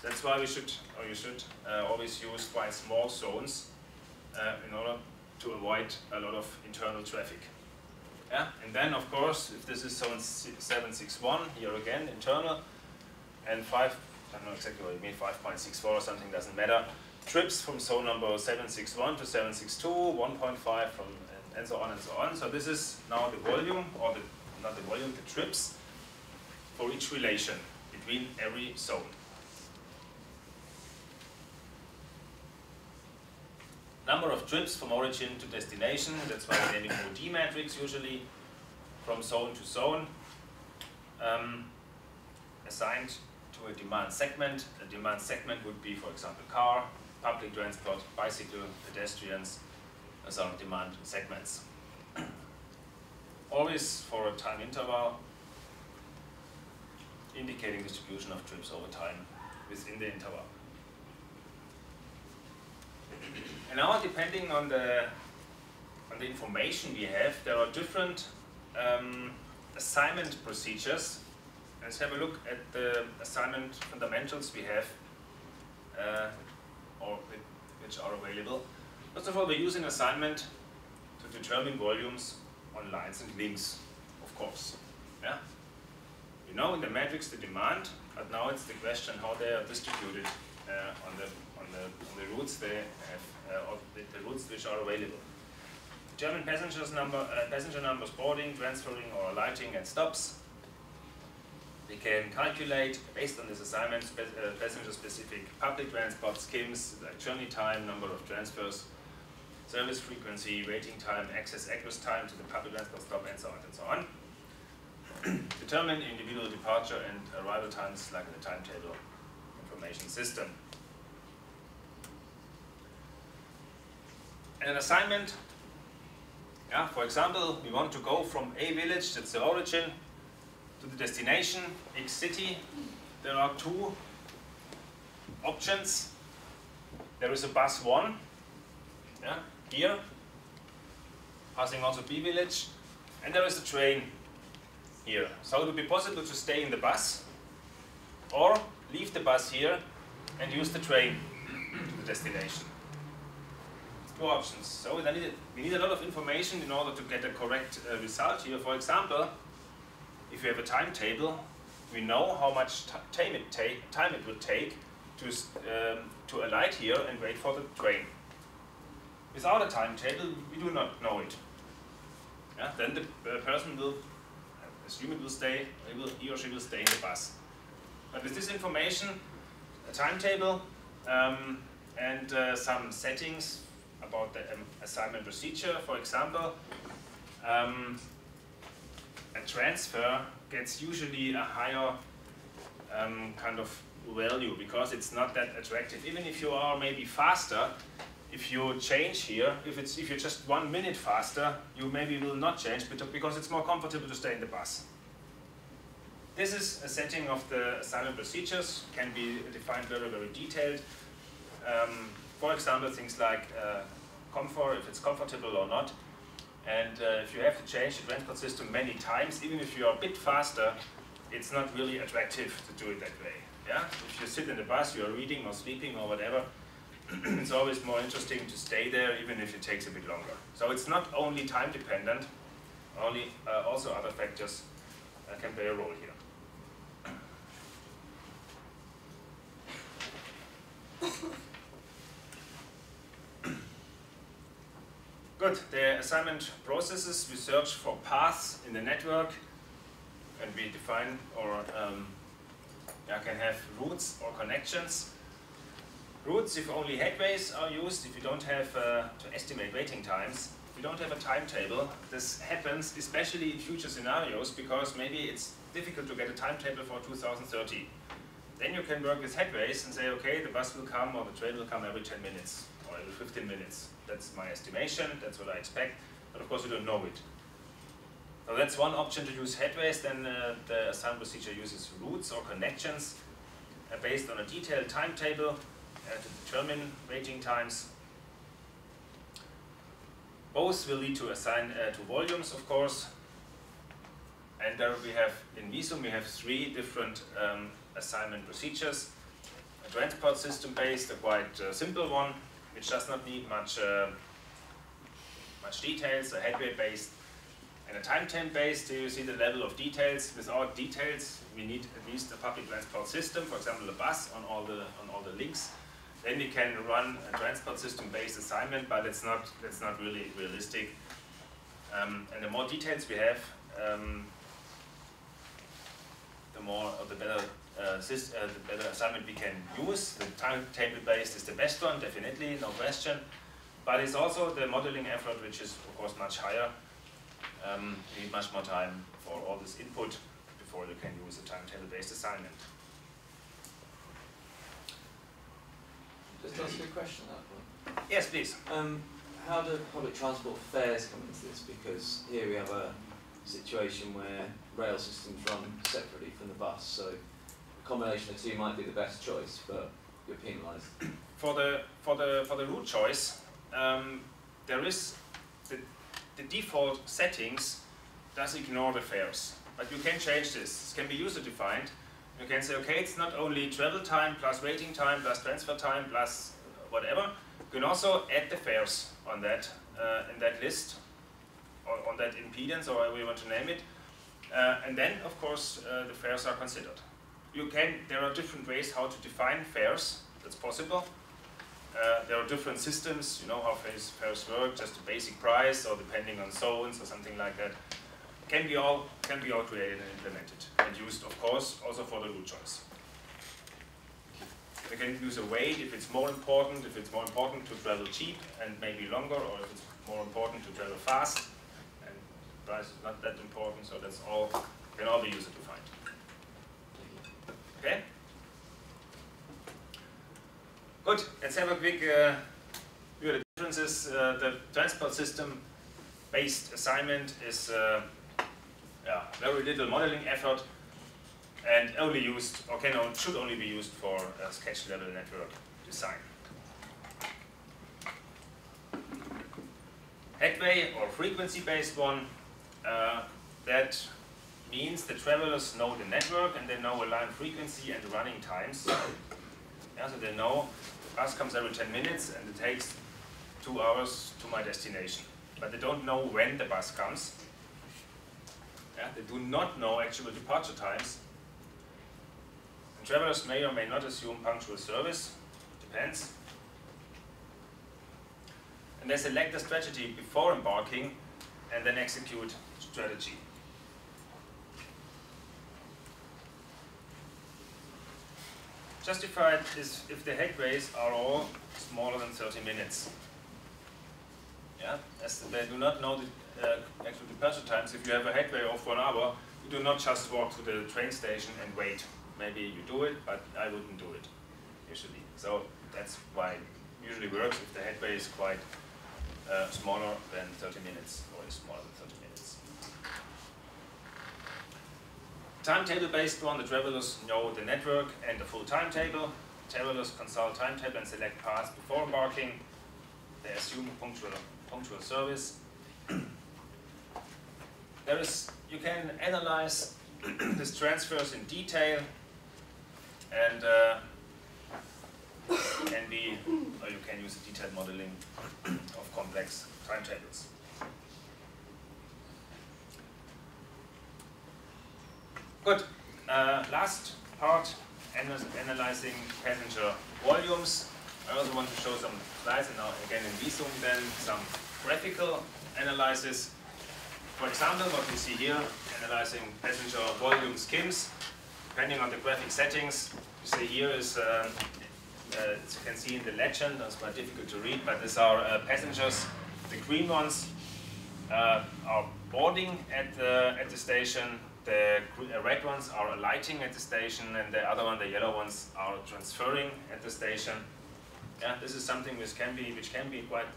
That's why you should always use quite small zones in order to avoid a lot of internal traffic. Yeah? And then, of course, if this is zone 761, here again, internal, and I don't know exactly what you mean, 5.64 or something, doesn't matter. Trips from zone number 761 to 762, 1.5 from, and so on and so on. So this is now the volume, or not the volume, the trips for each relation between every zone. Number of trips from origin to destination, that's why we're naming OD matrix usually, from zone to zone, assigned to a demand segment. A demand segment would be, for example, car, public transport, bicycle, pedestrians, and some demand segments. Always for a time interval, indicating distribution of trips over time within the interval. And now, depending on the information we have, there are different assignment procedures. Let's have a look at the assignment fundamentals we have, which are available. First of all, we use an assignment to determine volumes on lines and links, of course. Yeah? We know in the matrix the demand, but now it's the question how they are distributed on the routes they have, or the routes which are available. Determine passenger numbers boarding, transferring, or alighting at stops. We can calculate, based on this assignment, passenger-specific public transport schemes, like journey time, number of transfers, service frequency, waiting time, access egress time to the public transport stop, and so on and so on. Determine individual departure and arrival times, like in the timetable information system. And an assignment, yeah, for example, we want to go from A village, that's the origin, to the destination, X city. There are two options. There is a bus 1, yeah, here, passing also B village, and there is a train here. So it would be possible to stay in the bus, or leave the bus here and use the train to the destination. Two options. So we need a lot of information in order to get a correct result here. For example, if you have a timetable, we know how much time it would take to alight here and wait for the train. Without a timetable, we do not know it. Yeah? Then the person will assume it will stay, he or she will stay in the bus. But with this information, a timetable and some settings about the assignment procedure, for example, a transfer gets usually a higher kind of value because it's not that attractive. Even if you are maybe faster, if you change here, if you're just 1 minute faster, you maybe will not change because it's more comfortable to stay in the bus. This is a setting of the assignment procedures, can be defined very, very detailed. For example, things like comfort, if it's comfortable or not. And if you have to change the transport system many times, even if you are a bit faster, it's not really attractive to do it that way. Yeah? If you sit in the bus, you are reading or sleeping or whatever, it's always more interesting to stay there, even if it takes a bit longer. So it's not only time dependent, also other factors can play a role here. Good. The assignment processes, we search for paths in the network, and we define or can have routes or connections. Routes, if only headways are used, if you don't have to estimate waiting times, if you don't have a timetable, this happens especially in future scenarios because maybe it's difficult to get a timetable for 2030. Then you can work with headways and say, okay, the bus will come or the train will come every 10 minutes or every 15 minutes. That's my estimation, that's what I expect, but of course you don't know it. So that's one option to use headways. Then the assignment procedure uses routes or connections based on a detailed timetable to determine waiting times. Both will lead to assign to volumes, of course. And there we have, in Visum, we have 3 different assignment procedures. A transport system based, a quite simple one, which does not need much details, a headway based, In a timetable based, you see the level of details. Without details, we need at least a public transport system, for example, a bus on all the links. Then we can run a transport system based assignment, but it's not really realistic. And the more details we have, the better assignment we can use. The timetable based is the best one, definitely, no question. But it's also the modeling effort, which is of course much higher. You need much more time for all this input before you can use a timetable based assignment. Just ask you a question at that point. Yes, please. How do public transport fares come into this? Because here we have a situation where rail systems run separately from the bus, so a combination of the two might be the best choice, but you're penalised. For the route choice, there is the default settings does ignore the fares, but you can change this. This can be user defined. You can say, okay, it's not only travel time plus waiting time plus transfer time plus whatever. You can also add the fares on that in that list, or on that impedance, or however you want to name it. And then, of course, the fares are considered. There are different ways how to define fares. That's possible. There are different systems. You know how fares work. Just a basic price, or depending on zones, or something like that. Can be all created and implemented and used, of course, also for the route choice. You can use a weight if it's more important to travel cheap and maybe longer, or if it's more important to travel fast and price is not that important. So that's all can all be user defined. Okay. Good. Let's have a quick view of the differences. The transport system based assignment is very little modeling effort, and only used, or should only be used for sketch level network design. Headway or frequency based one, that means the travelers know the network and they know a line frequency and running times. Yeah, so they know the bus comes every 10 minutes and it takes 2 hours to my destination. But they don't know when the bus comes. Yeah, they do not know actual departure times. And travelers may or may not assume punctual service, depends. And they select a strategy before embarking and then execute strategy. Justified is if the headways are all smaller than 30 minutes. Yeah, as they do not know the actual departure times. If you have a headway of 1 hour, you do not just walk to the train station and wait. Maybe you do it, but I wouldn't do it usually. So that's why it usually works if the headway is quite smaller than 30 minutes, or is smaller than 30 minutes. Timetable-based one, the travelers know the network and the full timetable. Travelers consult timetable and select paths before embarking. They assume punctual service. You can analyze these transfers in detail, and you can use detailed modeling of complex timetables. Good. Last part, analyzing passenger volumes. I also want to show some slides, and now again in Visum then some graphical analysis. For example, what we see here, analyzing passenger volume skims, depending on the graphic settings. You see here is, as you can see in the legend, that's quite difficult to read, but these are passengers. The green ones are boarding at the station. The red ones are alighting at the station, and the other one, the yellow ones, are transferring at the station. Yeah, this is something which can be quite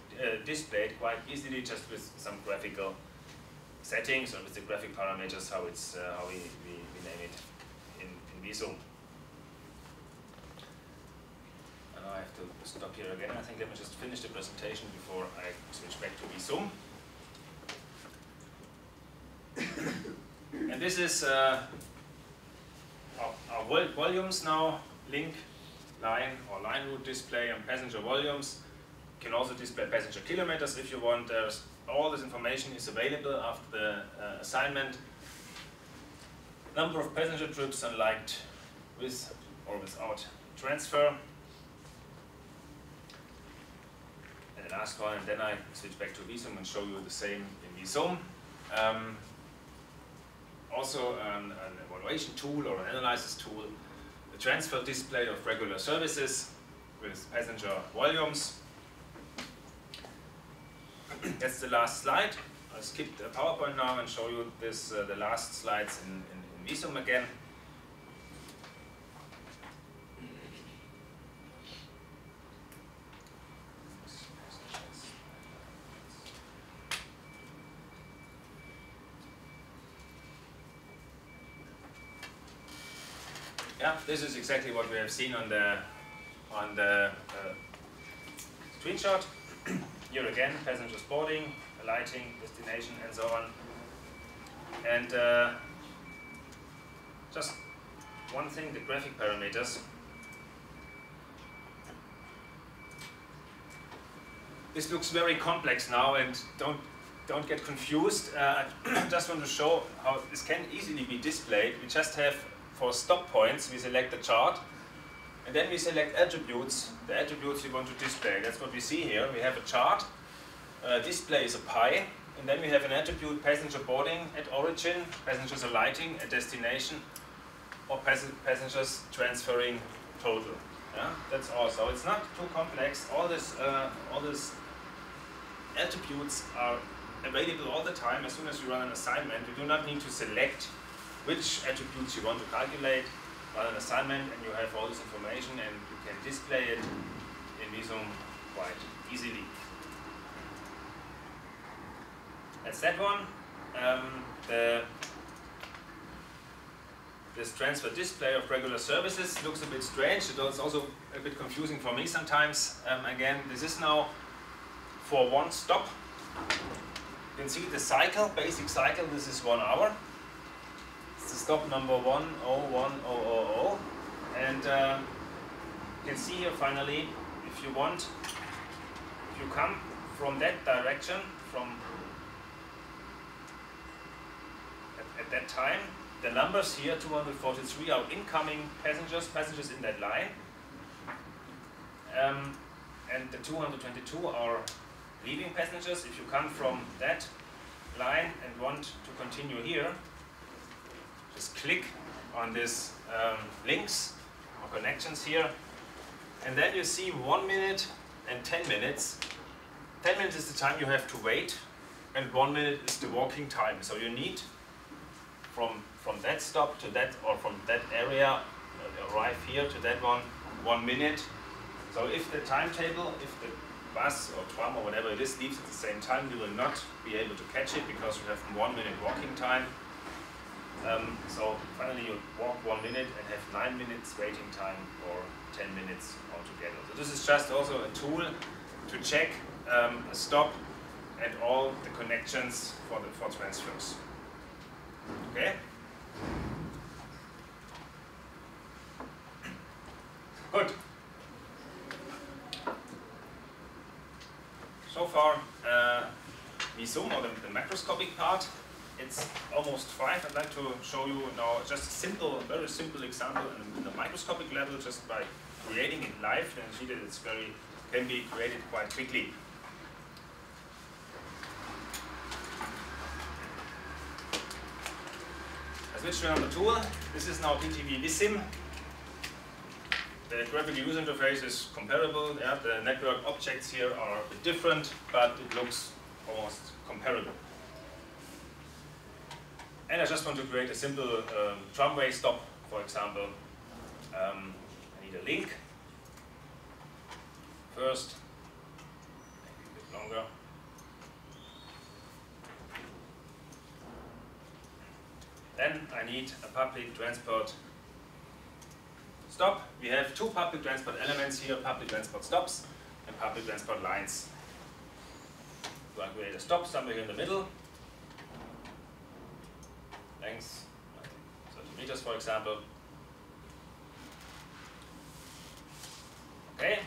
displayed quite easily just with some graphical settings or with the graphic parameters, how we name it in Visum. And now I have to stop here again. I think let me just finish the presentation before I switch back to Visum. And this is our volumes now, link, line or line route display and passenger volumes. You can also display passenger kilometers if you want. There's all this information is available after the assignment. Number of passenger trips unlocked with or without transfer. And the last one, and then I switch back to Visum and show you the same in Visum. Also an evaluation tool or an analysis tool, the transfer display of regular services with passenger volumes. That's the last slide. I'll skip the PowerPoint now and show you this the last slides in Visum again. Yeah, this is exactly what we have seen on the screenshot. Here again, passengers boarding, alighting, destination, and so on. And just one thing, the graphic parameters. This looks very complex now, and don't get confused. I just want to show how this can easily be displayed. We just have, for stop points, we select the chart, and then we select attributes, the attributes we want to display. That's what we see here. We have a chart, display is a pie, and then we have an attribute, passenger boarding at origin, passengers alighting at destination, or passengers transferring total. Yeah? That's all. So it's not too complex. All these attributes are available all the time. As soon as you run an assignment, you do not need to select which attributes you want to calculate. Run an assignment and you have all this information, and you can display it in Visum quite easily. That's that one. This transfer display of regular services looks a bit strange. It's also a bit confusing for me sometimes. Again, this is now for one stop. You can see the cycle, basic cycle. This is 1 hour. It's the stop number 101000, and you can see here finally, if you come from that direction, at that time, the numbers here, 243, are incoming passengers in that line, and the 222 are leaving passengers. If you come from that line and want to continue here, just click on this links or connections here, and then you see 1 minute and 10 minutes. 10 minutes is the time you have to wait, and 1 minute is the walking time. So you need from that stop to that, or from that area, arrive here to that one, 1 minute. So if the timetable, if the bus or tram or whatever it is leaves at the same time, you will not be able to catch it because you have 1 minute walking time. So finally you walk 1 minute and have 9 minutes waiting time, or 10 minutes altogether. So this is just also a tool to check a stop and all the connections for transfers. Okay? Good. So far, Visum, or the macroscopic part, it's almost 5. I'd like to show you now just a simple, very simple example in the microscopic level, just by creating it live, and see that it's can be created quite quickly. I switch to another tool. This is now PTV Bissim. The graphical user interface is comparable. Yeah, the network objects here are a bit different, but it looks almost comparable. And I just want to create a simple tramway stop, for example. I need a link. First, maybe a bit longer. Then I need a public transport stop. We have 2 public transport elements here, public transport stops and public transport lines. So I create a stop somewhere here in the middle. Length 30 meters, for example. Okay,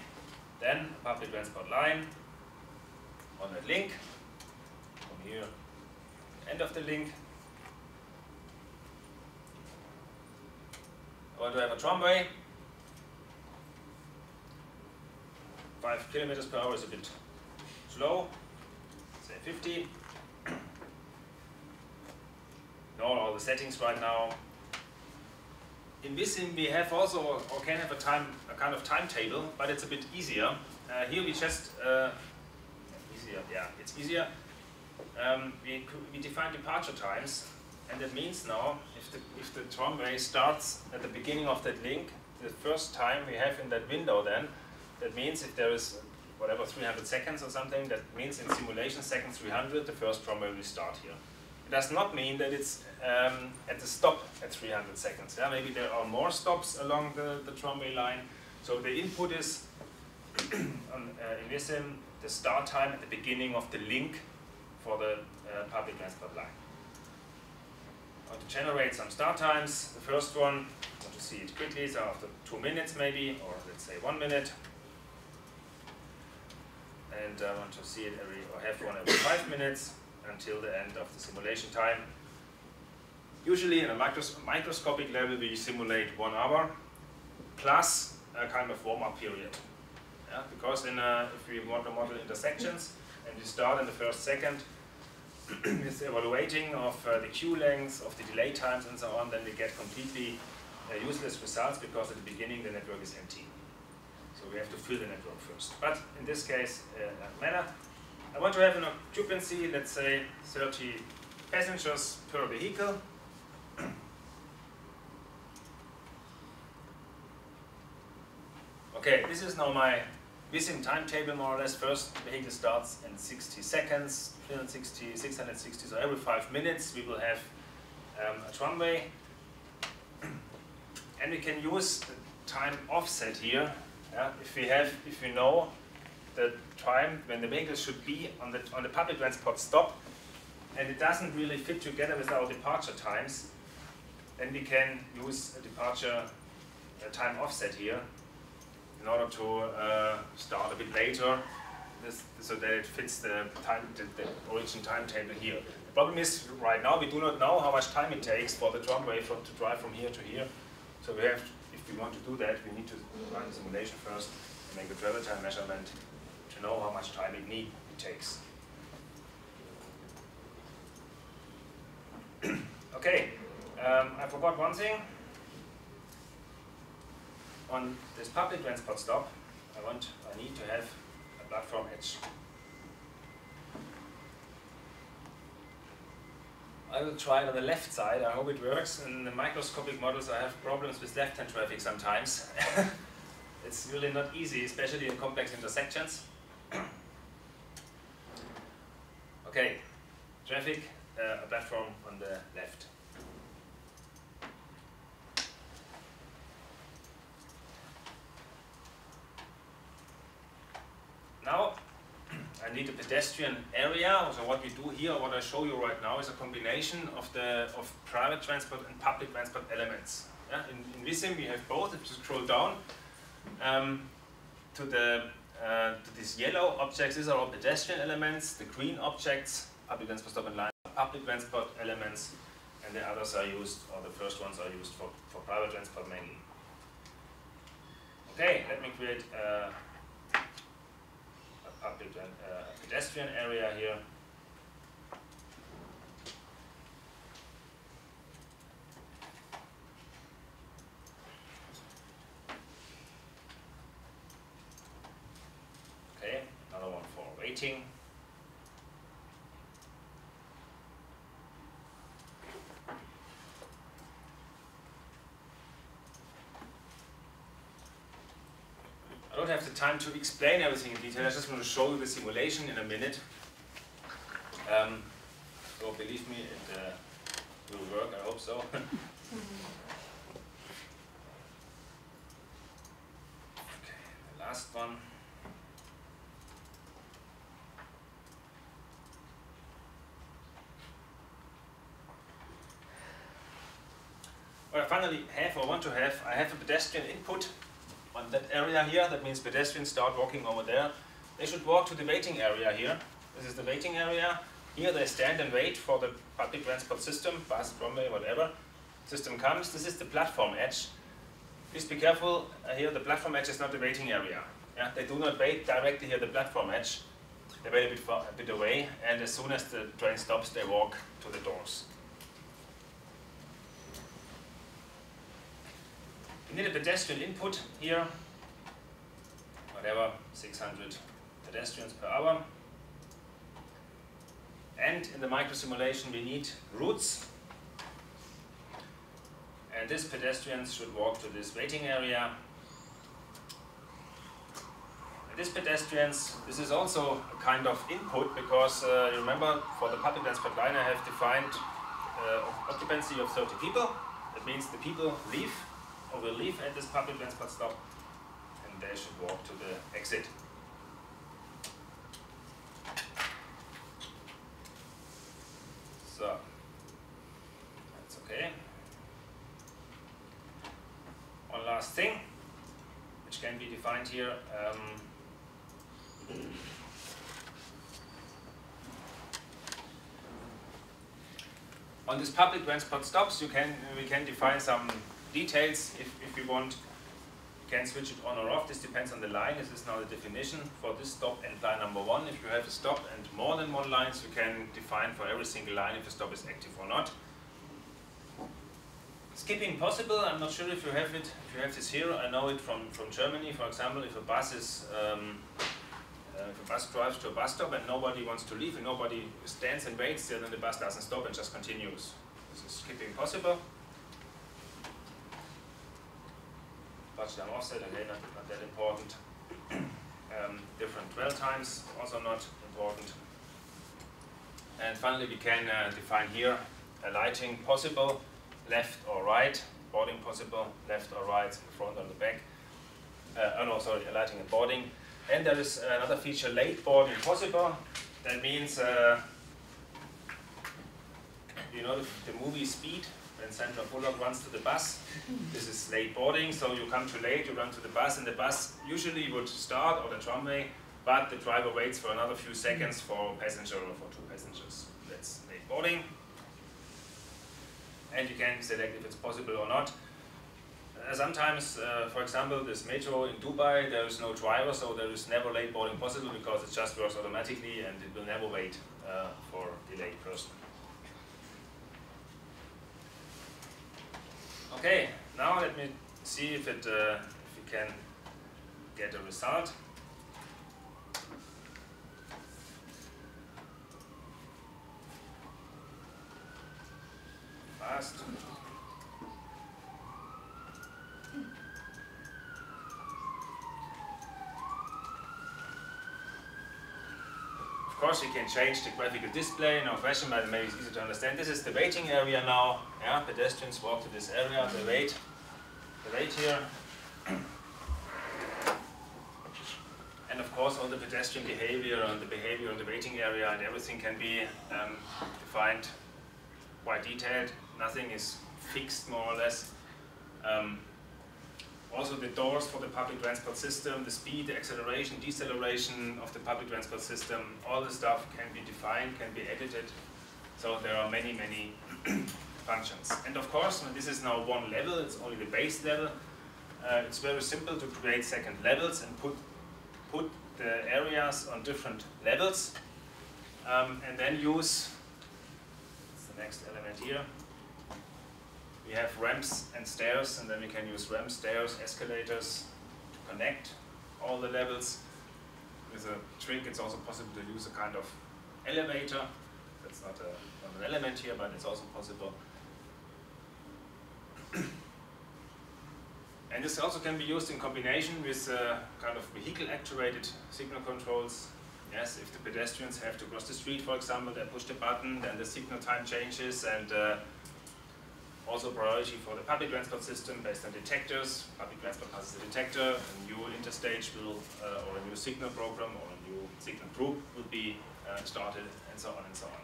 then a public transport line on that link. here, end of the link. I want to have a tramway. 5 kilometers per hour is a bit slow, say 50. Know all the settings right now. In Bissim we have also, or can have a kind of timetable, but it's a bit easier. Here we just, it's easier. We define departure times, and that means now if the tramway starts at the beginning of that link, the first time we have in that window then, that means if there is whatever 300 seconds or something, that means in simulation second 300 the first tramway will start here. It does not mean that it's at the stop at 300 seconds. Yeah? Maybe there are more stops along the tramway line. So the input is in Bissim the start time at the beginning of the link for the public transport line. I want to generate some start times. The first one, I want to see it quickly, so after 2 minutes maybe, or let's say 1 minute. And I want to see it have one every 5 minutes until the end of the simulation time. Usually in a microscopic level we simulate 1 hour plus a kind of warm-up period. Yeah? Because if we want to model intersections and we start in the first second with evaluating of the queue lengths, of the delay times and so on, then we get completely useless results because at the beginning the network is empty. So we have to fill the network first. But in this case, manner, I want to have an occupancy, let's say 30 passengers per vehicle. Okay, this is now my Bissim timetable more or less. First vehicle starts in 60 seconds, 360, 660, so every 5 minutes we will have a tramway. And we can use the time offset here. Yeah, if we know the time when the vehicle should be on the public transport stop, and it doesn't really fit together with our departure times, then we can use a departure time offset here in order to start a bit later, so that it fits the origin timetable here. The problem is right now we do not know how much time it takes for the tramway to drive from here to here. So we have, if we want to do that, we need to run the simulation first and make the travel time measurement to know how much time it takes. Okay, I forgot one thing. On this public transport stop, I need to have a platform edge. I will try it on the left side. I hope it works. In the microscopic models, I have problems with left-hand traffic sometimes. It's really not easy, especially in complex intersections. Okay, traffic, a platform on the left. Now, I need a pedestrian area. So what we do here, what I show you right now, is a combination of private transport and public transport elements. Yeah? In Bissim we have both. If you scroll down to these yellow objects, these are all pedestrian elements. The green objects, public transport stop and line, public transport elements, and the others are used, or the first ones are used for private transport mainly. Okay, let me create a public pedestrian area here. Okay, another one for waiting. I don't have the time to explain everything in detail. I just want to show you the simulation in a minute. So believe me, it will work. I hope so. Okay, the last one. What I finally have or want to have, I have a pedestrian input on that area here. That means pedestrians start walking over there. They should walk to the waiting area here. This is the waiting area. Here they stand and wait for the public transport system, bus, tramway, whatever. System comes. This is the platform edge. Please be careful. Here the platform edge is not the waiting area. Yeah? They do not wait directly here the platform edge. They wait a bit away, and as soon as the train stops, they walk to the doors. We need a pedestrian input here, whatever, 600 pedestrians per hour. And in the micro simulation we need routes. And these pedestrians should walk to this waiting area. And these pedestrians, this is also a kind of input, because you remember, for the public transport line I have defined occupancy of 30 people. That means the people leave or will leave at this public transport stop, and they should walk to the exit. So, that's okay. One last thing, which can be defined here. On this public transport stops, we can define some details if we want. You can switch it on or off. This depends on the line. This is now the definition for this stop and line number 1. If you have a stop and more than one lines, you can define for every single line if the stop is active or not. Skipping possible. I'm not sure if you have it. If you have this here, I know it from Germany. For example, if a bus is if a bus drives to a bus stop and nobody wants to leave and nobody stands and waits there, then the bus doesn't stop and just continues. This is skipping possible. Touchdown offset, again, not that important. Different dwell times, also not important. And finally we can define here a lighting possible, left or right, boarding possible, left or right, front or the back. A lighting and boarding. And there is another feature, late boarding possible. That means, you know, the movie Speed, when Sandra Bullock runs to the bus. This is late boarding, so you come too late, you run to the bus, and the bus usually would start, or the tramway, but the driver waits for another few seconds for a passenger or for 2 passengers. That's late boarding. And you can select if it's possible or not. Sometimes, for example, this metro in Dubai, there is no driver, so there is never late boarding possible, because it just works automatically and it will never wait for a delayed person. Okay, now let me see if we can get a result. Fast. Of course, you can change the graphical display, no question, but maybe it's easy to understand. This is the waiting area now. Yeah, pedestrians walk to this area, they wait here. And of course, all the pedestrian behavior and the behavior in the waiting area and everything can be defined quite detailed. Nothing is fixed, more or less. Also the doors for the public transport system, the speed, the acceleration, deceleration of the public transport system, all the stuff can be defined, can be edited. So there are many, many functions. And of course, this is now one level, it's only the base level. It's very simple to create second levels and put the areas on different levels. And then use, that's the next element here. We have ramps and stairs, and then we can use ramps, stairs, escalators to connect all the levels. With a trick, it's also possible to use a kind of elevator. That's not an element here, but it's also possible. And this also can be used in combination with kind of vehicle-actuated signal controls. Yes, if the pedestrians have to cross the street, for example, they push the button, then the signal time changes, and also priority for the public transport system based on detectors. Public transport passes the detector, a new interstage will, or a new signal program or a new signal group will be started, and so on and so on.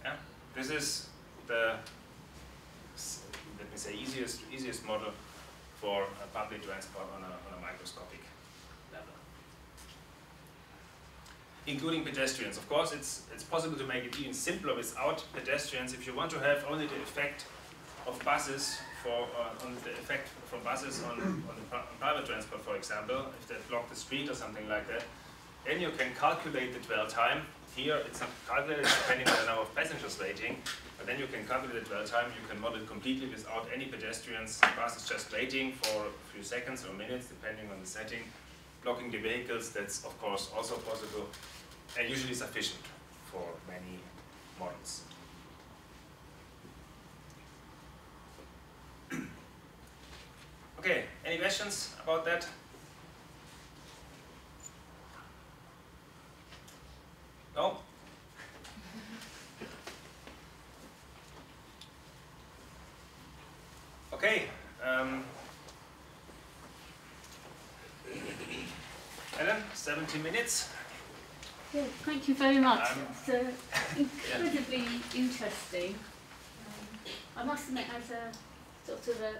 Yeah, this is the, let me say, easiest model for public transport on a microscopic level. including pedestrians. Of course, it's possible to make it even simpler without pedestrians. If you want to have only the effect of buses on the effect from buses on private transport, for example, if they block the street or something like that, then you can calculate the dwell time. Here it's not calculated depending on the number of passengers waiting, but then you can calculate the dwell time. You can model it completely without any pedestrians. The bus is just waiting for a few seconds or minutes, depending on the setting. Blocking the vehicles, that's of course also possible, and usually sufficient for many models. Okay, any questions about that? No? Okay. Ellen, 17 minutes. Yeah, thank you very much. It's incredibly interesting. I must admit, as a sort of a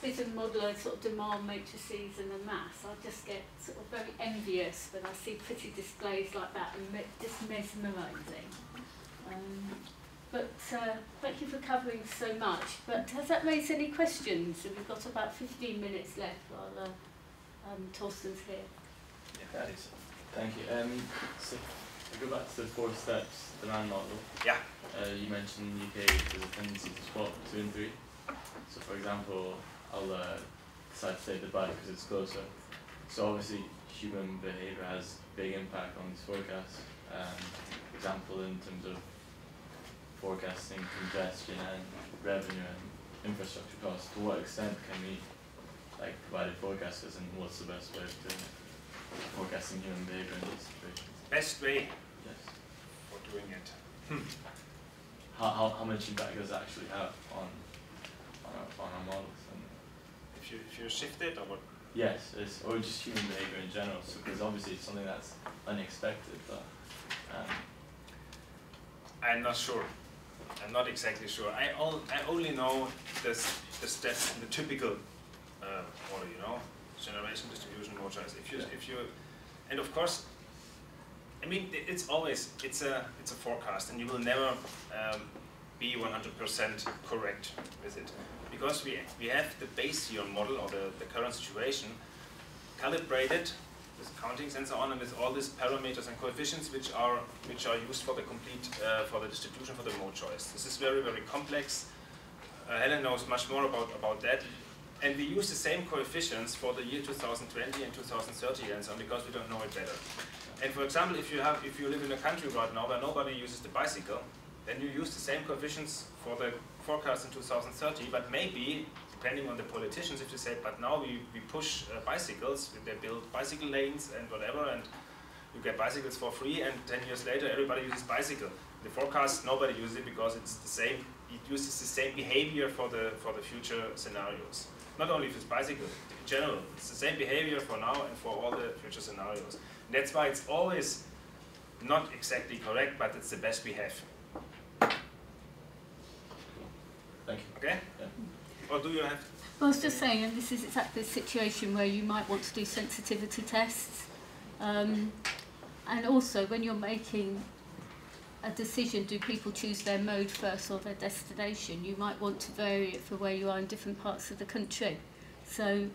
Bisum modeler, sort of demand matrices and a maths, I just get sort of very envious when I see pretty displays like that and just mesmerising. But thank you for covering so much. But has that raised any questions? We've got about 15 minutes left while Torsten's here. Yeah, thank you. So to go back to the 4 steps demand model. Yeah. You mentioned in the UK there's a tendency to swap 2 and 3. So for example, I'll decide to take the bike because it's closer. So obviously human behaviour has big impact on these forecasts. For example, in terms of forecasting congestion and revenue and infrastructure costs, to what extent can we provide forecasters, and what's the best way of doing it? Forecasting human behaviour in these situations. Best way Yes. for doing it. How much impact does it actually have on our models? And If you shift it or what? yes, or just human behaviour in general, because obviously it's something that's unexpected, but I'm not sure. I'm not exactly sure. I only know the steps in the typical order, you know, generation, distribution, more choice. If you, and of course, I mean, it's a forecast, and you will never be 100% correct with it, because we have the Bayesian model, or the current situation, calibrated with countings and so on, and with all these parameters and coefficients which are used for the complete for the distribution for the mode choice. This is very, very complex. Helen knows much more about that, and we use the same coefficients for the year 2020 and 2030 and so on, because we don't know it better. And for example, if you live in a country right now where nobody uses the bicycle, then you use the same coefficients for the forecast in 2030, but maybe, depending on the politicians, if they say, but now we push bicycles, they build bicycle lanes and whatever, and you get bicycles for free, and 10 years later everybody uses bicycle. The forecast, nobody uses it because it's the same, it uses the same behavior for the future scenarios. Not only with bicycle, in general, it's the same behavior for now and for all the future scenarios. And that's why it's always not exactly correct, but it's the best we have. thank you. Okay? Yeah. Or do you have? Well, I was just saying, and this is exactly the situation where you might want to do sensitivity tests. And also, when you're making a decision, do people choose their mode first or their destination, you might want to vary it for where you are in different parts of the country. So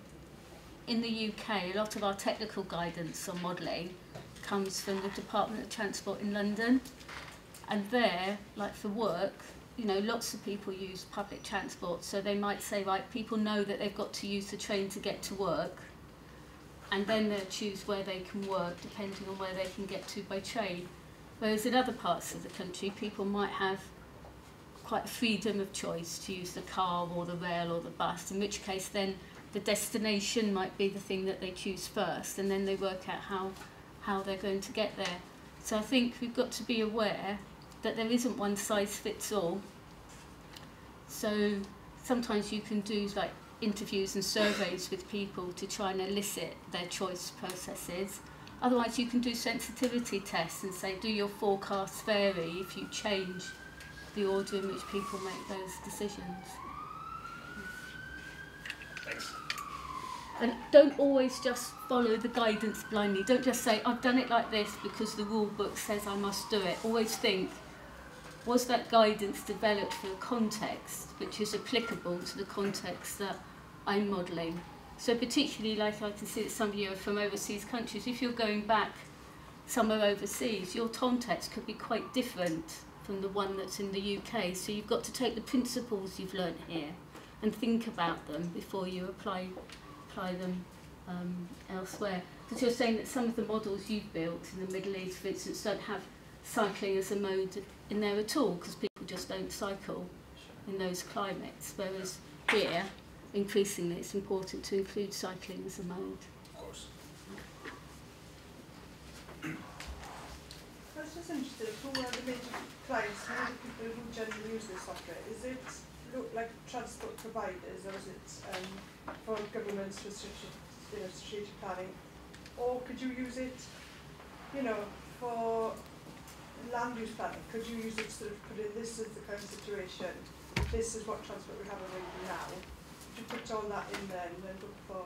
in the UK, a lot of our technical guidance on modelling comes from the Department of Transport in London. And there, like for work, you know, lots of people use public transport, so they might say, right, people know that they've got to use the train to get to work, and then they'll choose where they can work depending on where they can get to by train. Whereas in other parts of the country, people might have quite a freedom of choice to use the car or the rail or the bus, in which case then the destination might be the thing that they choose first, and then they work out how they're going to get there. So I think we've got to be aware that there isn't one size fits all. So sometimes you can do like interviews and surveys with people to try and elicit their choice processes. Otherwise you can do sensitivity tests and say, do your forecasts vary if you change the order in which people make those decisions? Thanks. And don't always just follow the guidance blindly. Don't just say, I've done it like this because the rule book says I must do it. Always think, was that guidance developed for a context which is applicable to the context that I'm modelling? So particularly, like I can see that some of you are from overseas countries, if you're going back somewhere overseas, your context could be quite different from the one that's in the UK. So you've got to take the principles you've learnt here and think about them before you apply them elsewhere. Because you're saying that some of the models you've built in the Middle East, for instance, don't have cycling as a mode in there at all, because people just don't cycle in those climates. Whereas here, increasingly, it's important to include cycling as a mode. Of course. I was just interested, who are the major clients, who are the people who generally use this software? Is it like transport providers, or is it for governments for strategic planning? Or could you use it, for land use planning? Could you use it sort of put in, this is the current situation, this is what transport we have available now? Could you put all that in there and then look for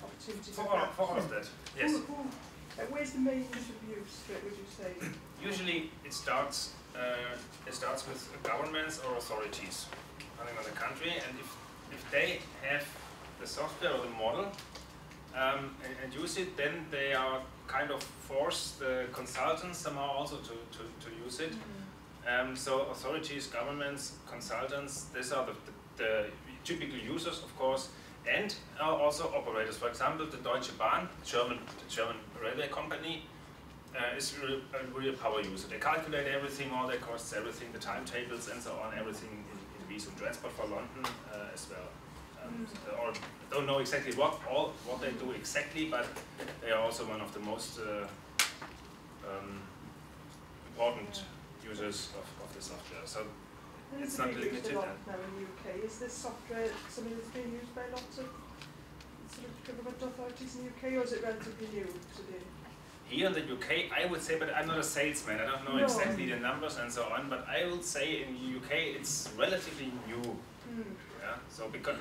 opportunities? For all of that, yes. Where's the main sort of use for it, would you say? Usually it starts with governments or authorities, depending on the country, and if they have the software or the model and use it, then they are kind of force the consultants somehow also to use it. So authorities, governments, consultants, these are the typical users, of course, and also operators. For example, the Deutsche Bahn, the German railway company, is a real power user. They calculate everything, all their costs, everything, the timetables and so on, everything in Visum. Transport for London as well. Or don't know exactly what they do exactly, but they are also one of the most important users of the software. So it's not limited. Now in the UK, is this software something that's being used by lots of sort of government authorities in the UK, or is it relatively new today? Here in the UK, I would say, but I'm not a salesman, I don't know exactly the numbers and so on, but I would say in the UK it's relatively new. Yeah? So because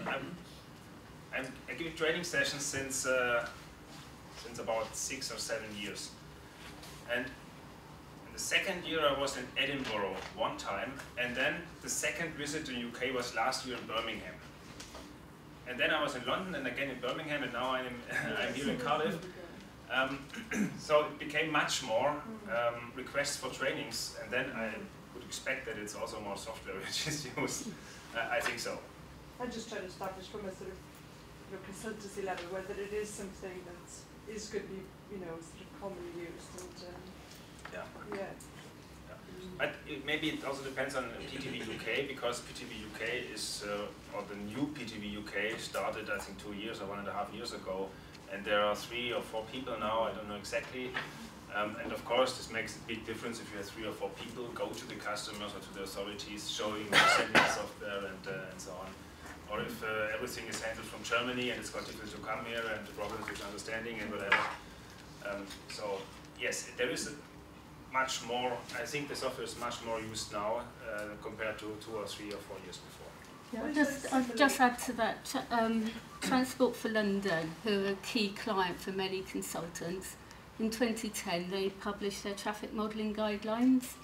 I give training sessions since about 6 or 7 years. And in the second year I was in Edinburgh one time, and then the second visit to the UK was last year in Birmingham. And then I was in London and again in Birmingham, and now I'm here in Cardiff. So it became much more requests for trainings, and then I would expect that it's also more software which is used. I think so. I'm just trying to establish from a sort of consultancy level whether it is something that is going to be, sort of commonly used. And, But maybe it also depends on PTV UK, because PTV UK is, or the new PTV UK started I think 2 years or 1.5 years ago. And there are 3 or 4 people now, I don't know exactly. And of course, this makes a big difference if you have 3 or 4 people go to the customers or to the authorities, showing the software and so on. Or if everything is handled from Germany and it's got difficult to come here and the problems with understanding and whatever. So yes, there is much more. I think the software is much more used now compared to 2 or 3 or 4 years before. Yeah, I'll just add to that, Transport for London, who are a key client for many consultants, in 2010 they published their traffic modelling guidelines,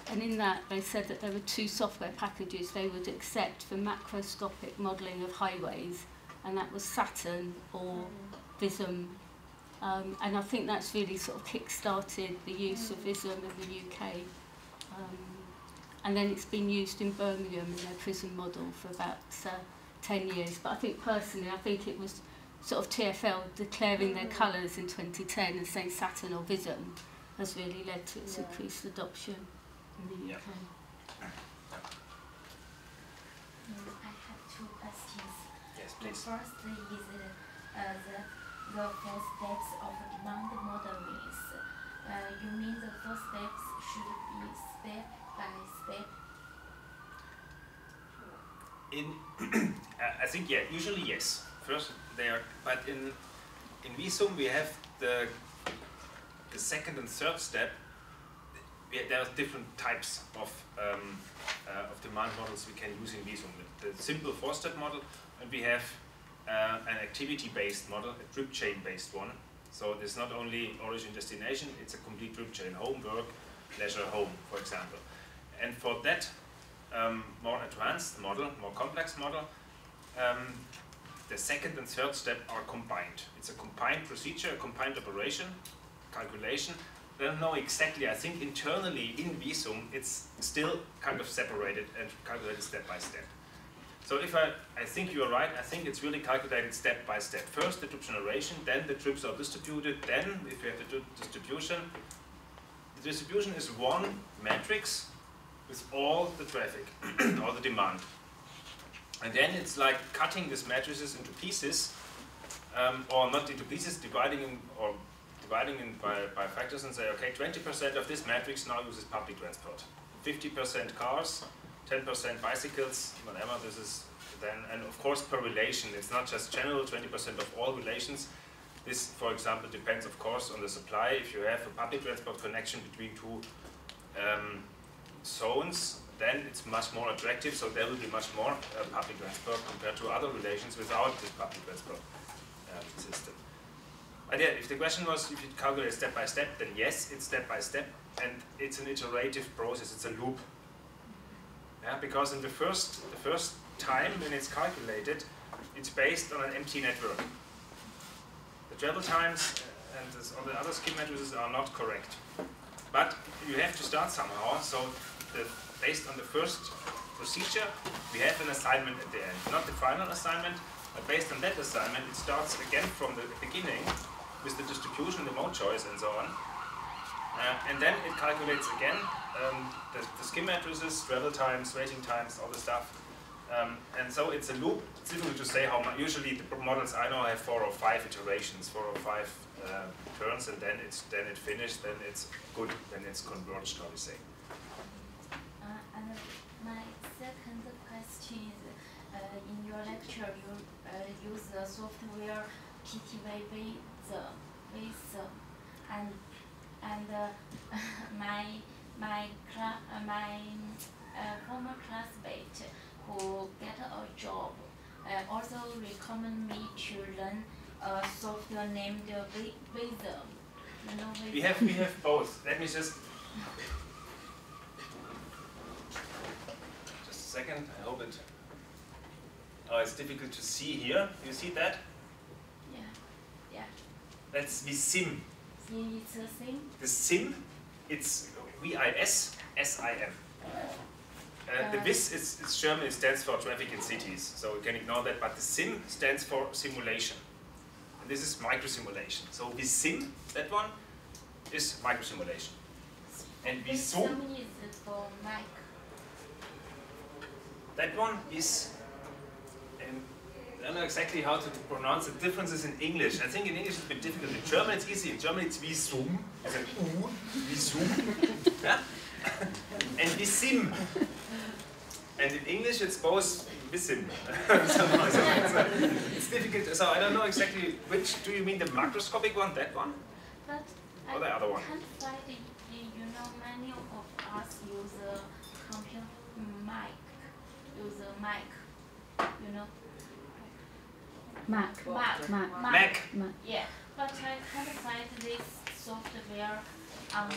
and in that they said that there were 2 software packages they would accept for macroscopic modelling of highways, and that was Saturn or Visum. And I think that's really sort of kick-started the use of Visum in the UK. And then it's been used in Birmingham in their prison model for about 10 years. But I think personally, it was sort of TfL declaring their colours in 2010 and saying Saturn or Visum has really led to its increased adoption in the UK. I have 2 questions. Yes, please. The first is the 4 steps of demand modeling. You mean the 4 steps should be step by step? I think usually yes. First they are, but in Visum we have the second and third step. There are different types of demand models we can use in Visum. The simple 4-step model, and we have an activity-based model, a drip chain-based one. So there's not only origin destination, it's a complete drip chain, home, work, leisure, home, for example. And for that more advanced model, more complex model, the second and third step are combined. It's a combined procedure, a combined operation, calculation. I don't know exactly, I think internally in Visum it's still kind of separated and calculated step by step. So if I think you're right, I think it's really calculated step by step. First the trip generation, then the trips are distributed, then if you have the distribution is one matrix with all the traffic, all the demand. And then it's like cutting these matrices into pieces, or not into pieces, dividing in by factors and say, okay, 20% of this matrix now uses public transport, 50% cars, 10% bicycles, whatever this is then, and of course per relation, it's not just general 20% of all relations. This, for example, depends of course on the supply. If you have a public transport connection between two zones, then it's much more attractive, so there will be much more public transport compared to other relations without this public transport system. But yeah, if the question was if you calculate step by step, then yes, it's step by step, and it's an iterative process, it's a loop. Yeah, because in the first time when it's calculated, it's based on an empty network. The travel times and all the other scheme matrices are not correct. But you have to start somehow, so based on the first procedure, we have an assignment at the end. Not the final assignment, but based on that assignment, it starts again from the beginning with the distribution, the mode choice, and so on. And then it calculates again the scheme matrices, travel times, waiting times, all the stuff. And so it's a loop. It's difficult to say how much. Usually the models I know have 4 or 5 iterations, 4 or 5 turns, and then it's finished. Then it's good. Then it's converged, how we say. And my second question is, in your lecture you use the software PTV VISum, and my former classmate who get a job also recommend me to learn a software named VISum. You know VISum? We have both. Let me just a second. I hope it. Oh, it's difficult to see here. You see that? Yeah. That's Bissim. It's a thing. The SIM, it's VISSIM. The VIS is German, it stands for traffic in cities, so we can ignore that, but the SIM stands for simulation. And this is microsimulation. So VISIM, that one, is microsimulation. And VISUM, is for mic. that one is, I don't know exactly how to pronounce the differences in English. I think in English it's a bit difficult. In German it's easy. In German it's Visum. It's an U. Visum. Yeah? And Bissim. And in English it's both Bissim. It's difficult. So I don't know exactly which. Do you mean the macroscopic one? That one? But or the other one? I can't find it. You know, many of us use a computer mic. Use a mic. You know. Mac. Mac. Yeah, but I can't find this software on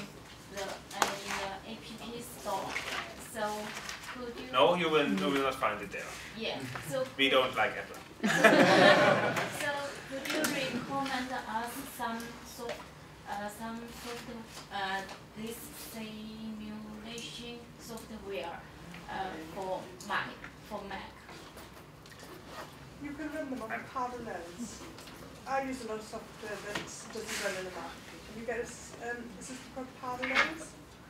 the app store. So could you? No, you will not find it there. Yeah. So we don't like Apple. So could you recommend us some this simulation software for Mac? You can run them on parallels. I use a lot of software that doesn't run in a Mac. You get a system called Parallels.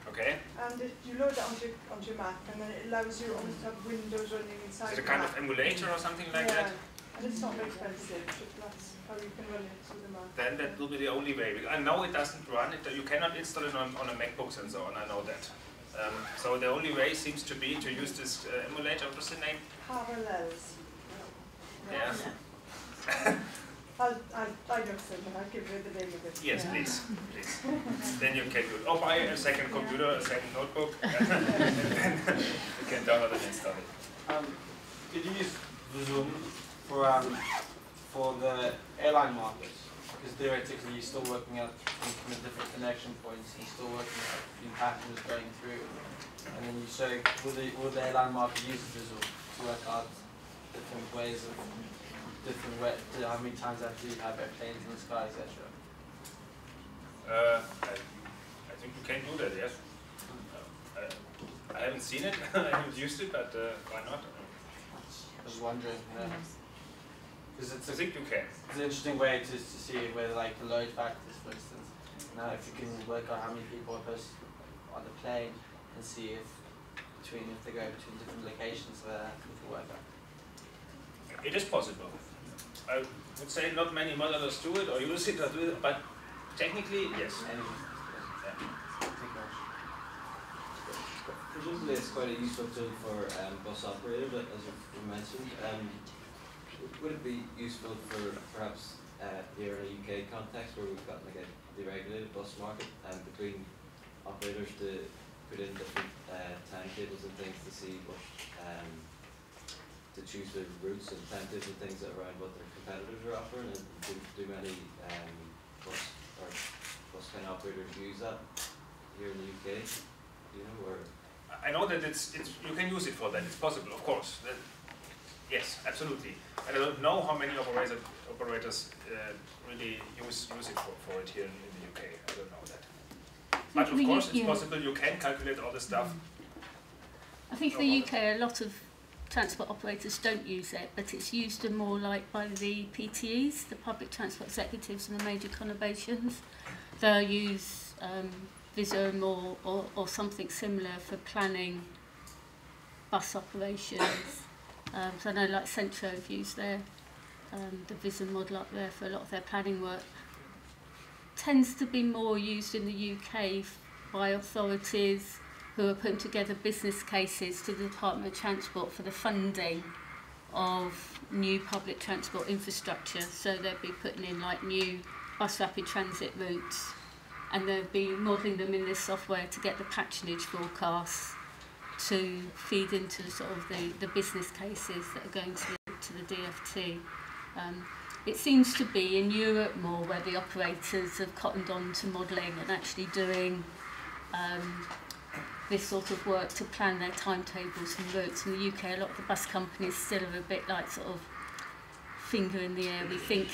Okay. And if you load it onto your Mac, and then it allows you almost to have Windows running inside. Is it a kind of emulator or something like that? And it's not very expensive. That's how you can run it through the Mac. Then that will be the only way. I know it doesn't run. You cannot install it on a MacBooks and so on. I know that. So the only way seems to be to use this emulator. What's the name? Parallels. Yeah. I don't say that. I'll give you the name of it. Yes, please. Then you can do it. Or buy a second computer, a second notebook, and then you can download and install it. Could you use Zoom for for the airline market? Because theoretically you're still working out from different connection points, and you're still working out passengers going through. And then you say, will the airline market use VISUM to work out different ways of how many times after you have airplanes in the sky, etc.? I think you can do that, yes. I haven't seen it, I haven't used it, but why not? I was wondering. Because I think you can. It's an interesting way to see whether, like, the load factors, for instance. Now, if you can work out how many people are on the plane and see if they go between different locations, you can work out. It is possible. I would say not many modelers do it or use it, but technically, yes. Presumably it's quite a useful tool for bus operators, as you mentioned. Would it be useful for perhaps here in a UK context where we've got like a deregulated bus market between operators to put in different timetables and things to see what to choose the routes and timetables and things around what their competitors are offering, and do many bus kind of operators use that here in the UK? Do you know, or? I know that you can use it for that. It's possible, of course. Yes, absolutely. I don't know how many operators really use it for it here in the UK. I don't know that. But of course, it's possible. You can calculate all the stuff. I think in the UK, a lot of transport operators don't use it, but it's used more like by the PTEs, the public transport executives, and the major conurbations. They'll use VISUM or something similar for planning bus operations. So I know like Centro have used the VISUM model up there for a lot of their planning work. Tends to be more used in the UK by authorities who are putting together business cases to the Department of Transport for the funding of new public transport infrastructure. So they'll be putting in like new bus rapid transit routes, and they'll be modelling them in this software to get the patronage forecasts to feed into the sort of the business cases that are going to the DFT. It seems to be in Europe more where the operators have cottoned on to modelling and actually doing this sort of work to plan their timetables and routes. In the UK, a lot of the bus companies still are a bit like sort of finger in the air. We think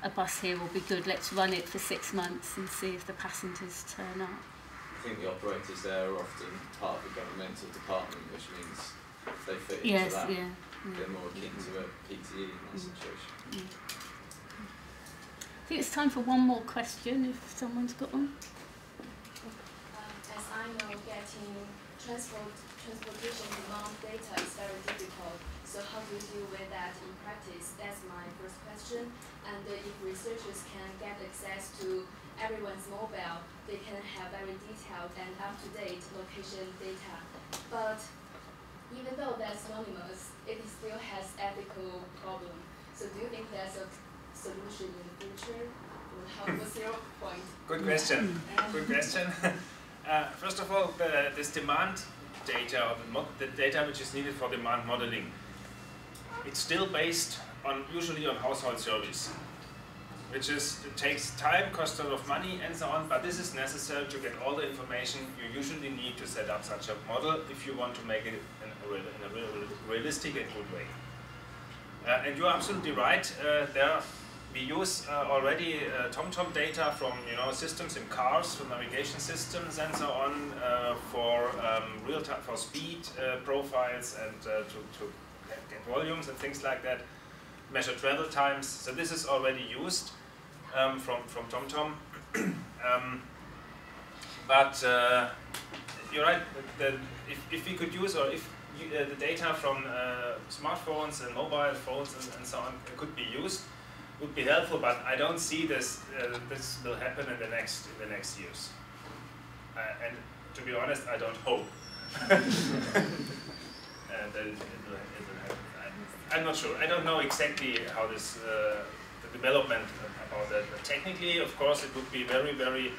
a bus here will be good, let's run it for 6 months and see if the passengers turn up. I think the operators there are often part of the governmental department, which means they fit into Yes, that. yeah. They're more akin to a PTE in that situation. I think it's time for one more question, if someone's got one. As I know, getting transportation demand data is very difficult. So how do you deal with that in practice? That's my first question. And if researchers can get access to everyone's mobile, they can have very detailed and up-to-date location data. But even though that's anonymous, it still has ethical problem. So do you think there's a solution in the future? What's your point? Good question. Good question. First of all, this demand data, or the data which is needed for demand modeling, it's still based on usually on household service, which is, it takes time, costs a lot of money and so on, but this is necessary to get all the information you usually need to set up such a model if you want to make it in a realistic and good way. And you're absolutely right, we use already TomTom data from systems in cars, for navigation systems and so on, for real time, for speed profiles and to get volumes and things like that, measure travel times. So this is already used from TomTom. But you're right, if we could use, or if the data from smartphones and mobile phones and so on could be used, would be helpful, but I don't see this will happen in the next years. And to be honest, I don't hope that it will happen. I'm not sure. I don't know exactly how this the development about that. But technically, of course, it would be very, very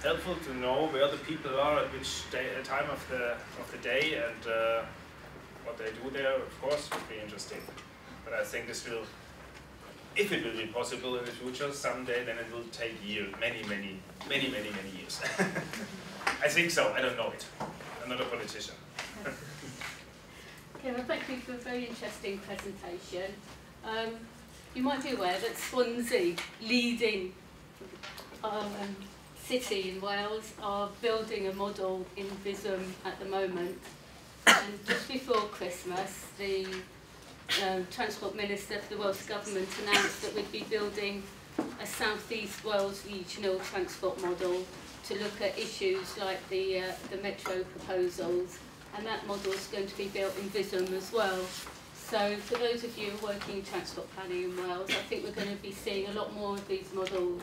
helpful to know where the people are at which time of the day and what they do there. Of course, would be interesting. But I think this will if it will be possible in the future someday, then it will take many years. I think so. I don't know it. I'm not a politician. Okay, well, thank you for a very interesting presentation. You might be aware that Swansea, leading city in Wales, are building a model in Visum at the moment. And just before Christmas, the Transport Minister for the Welsh Government announced that we'd be building a South East Wales regional transport model to look at issues like the metro proposals, and that model is going to be built in Visum as well. So for those of you working in transport planning in Wales, I think we're going to be seeing a lot more of these models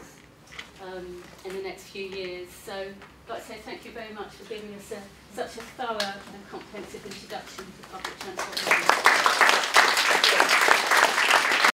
in the next few years. So I'd like to say thank you very much for giving us such a thorough and comprehensive introduction to public transport.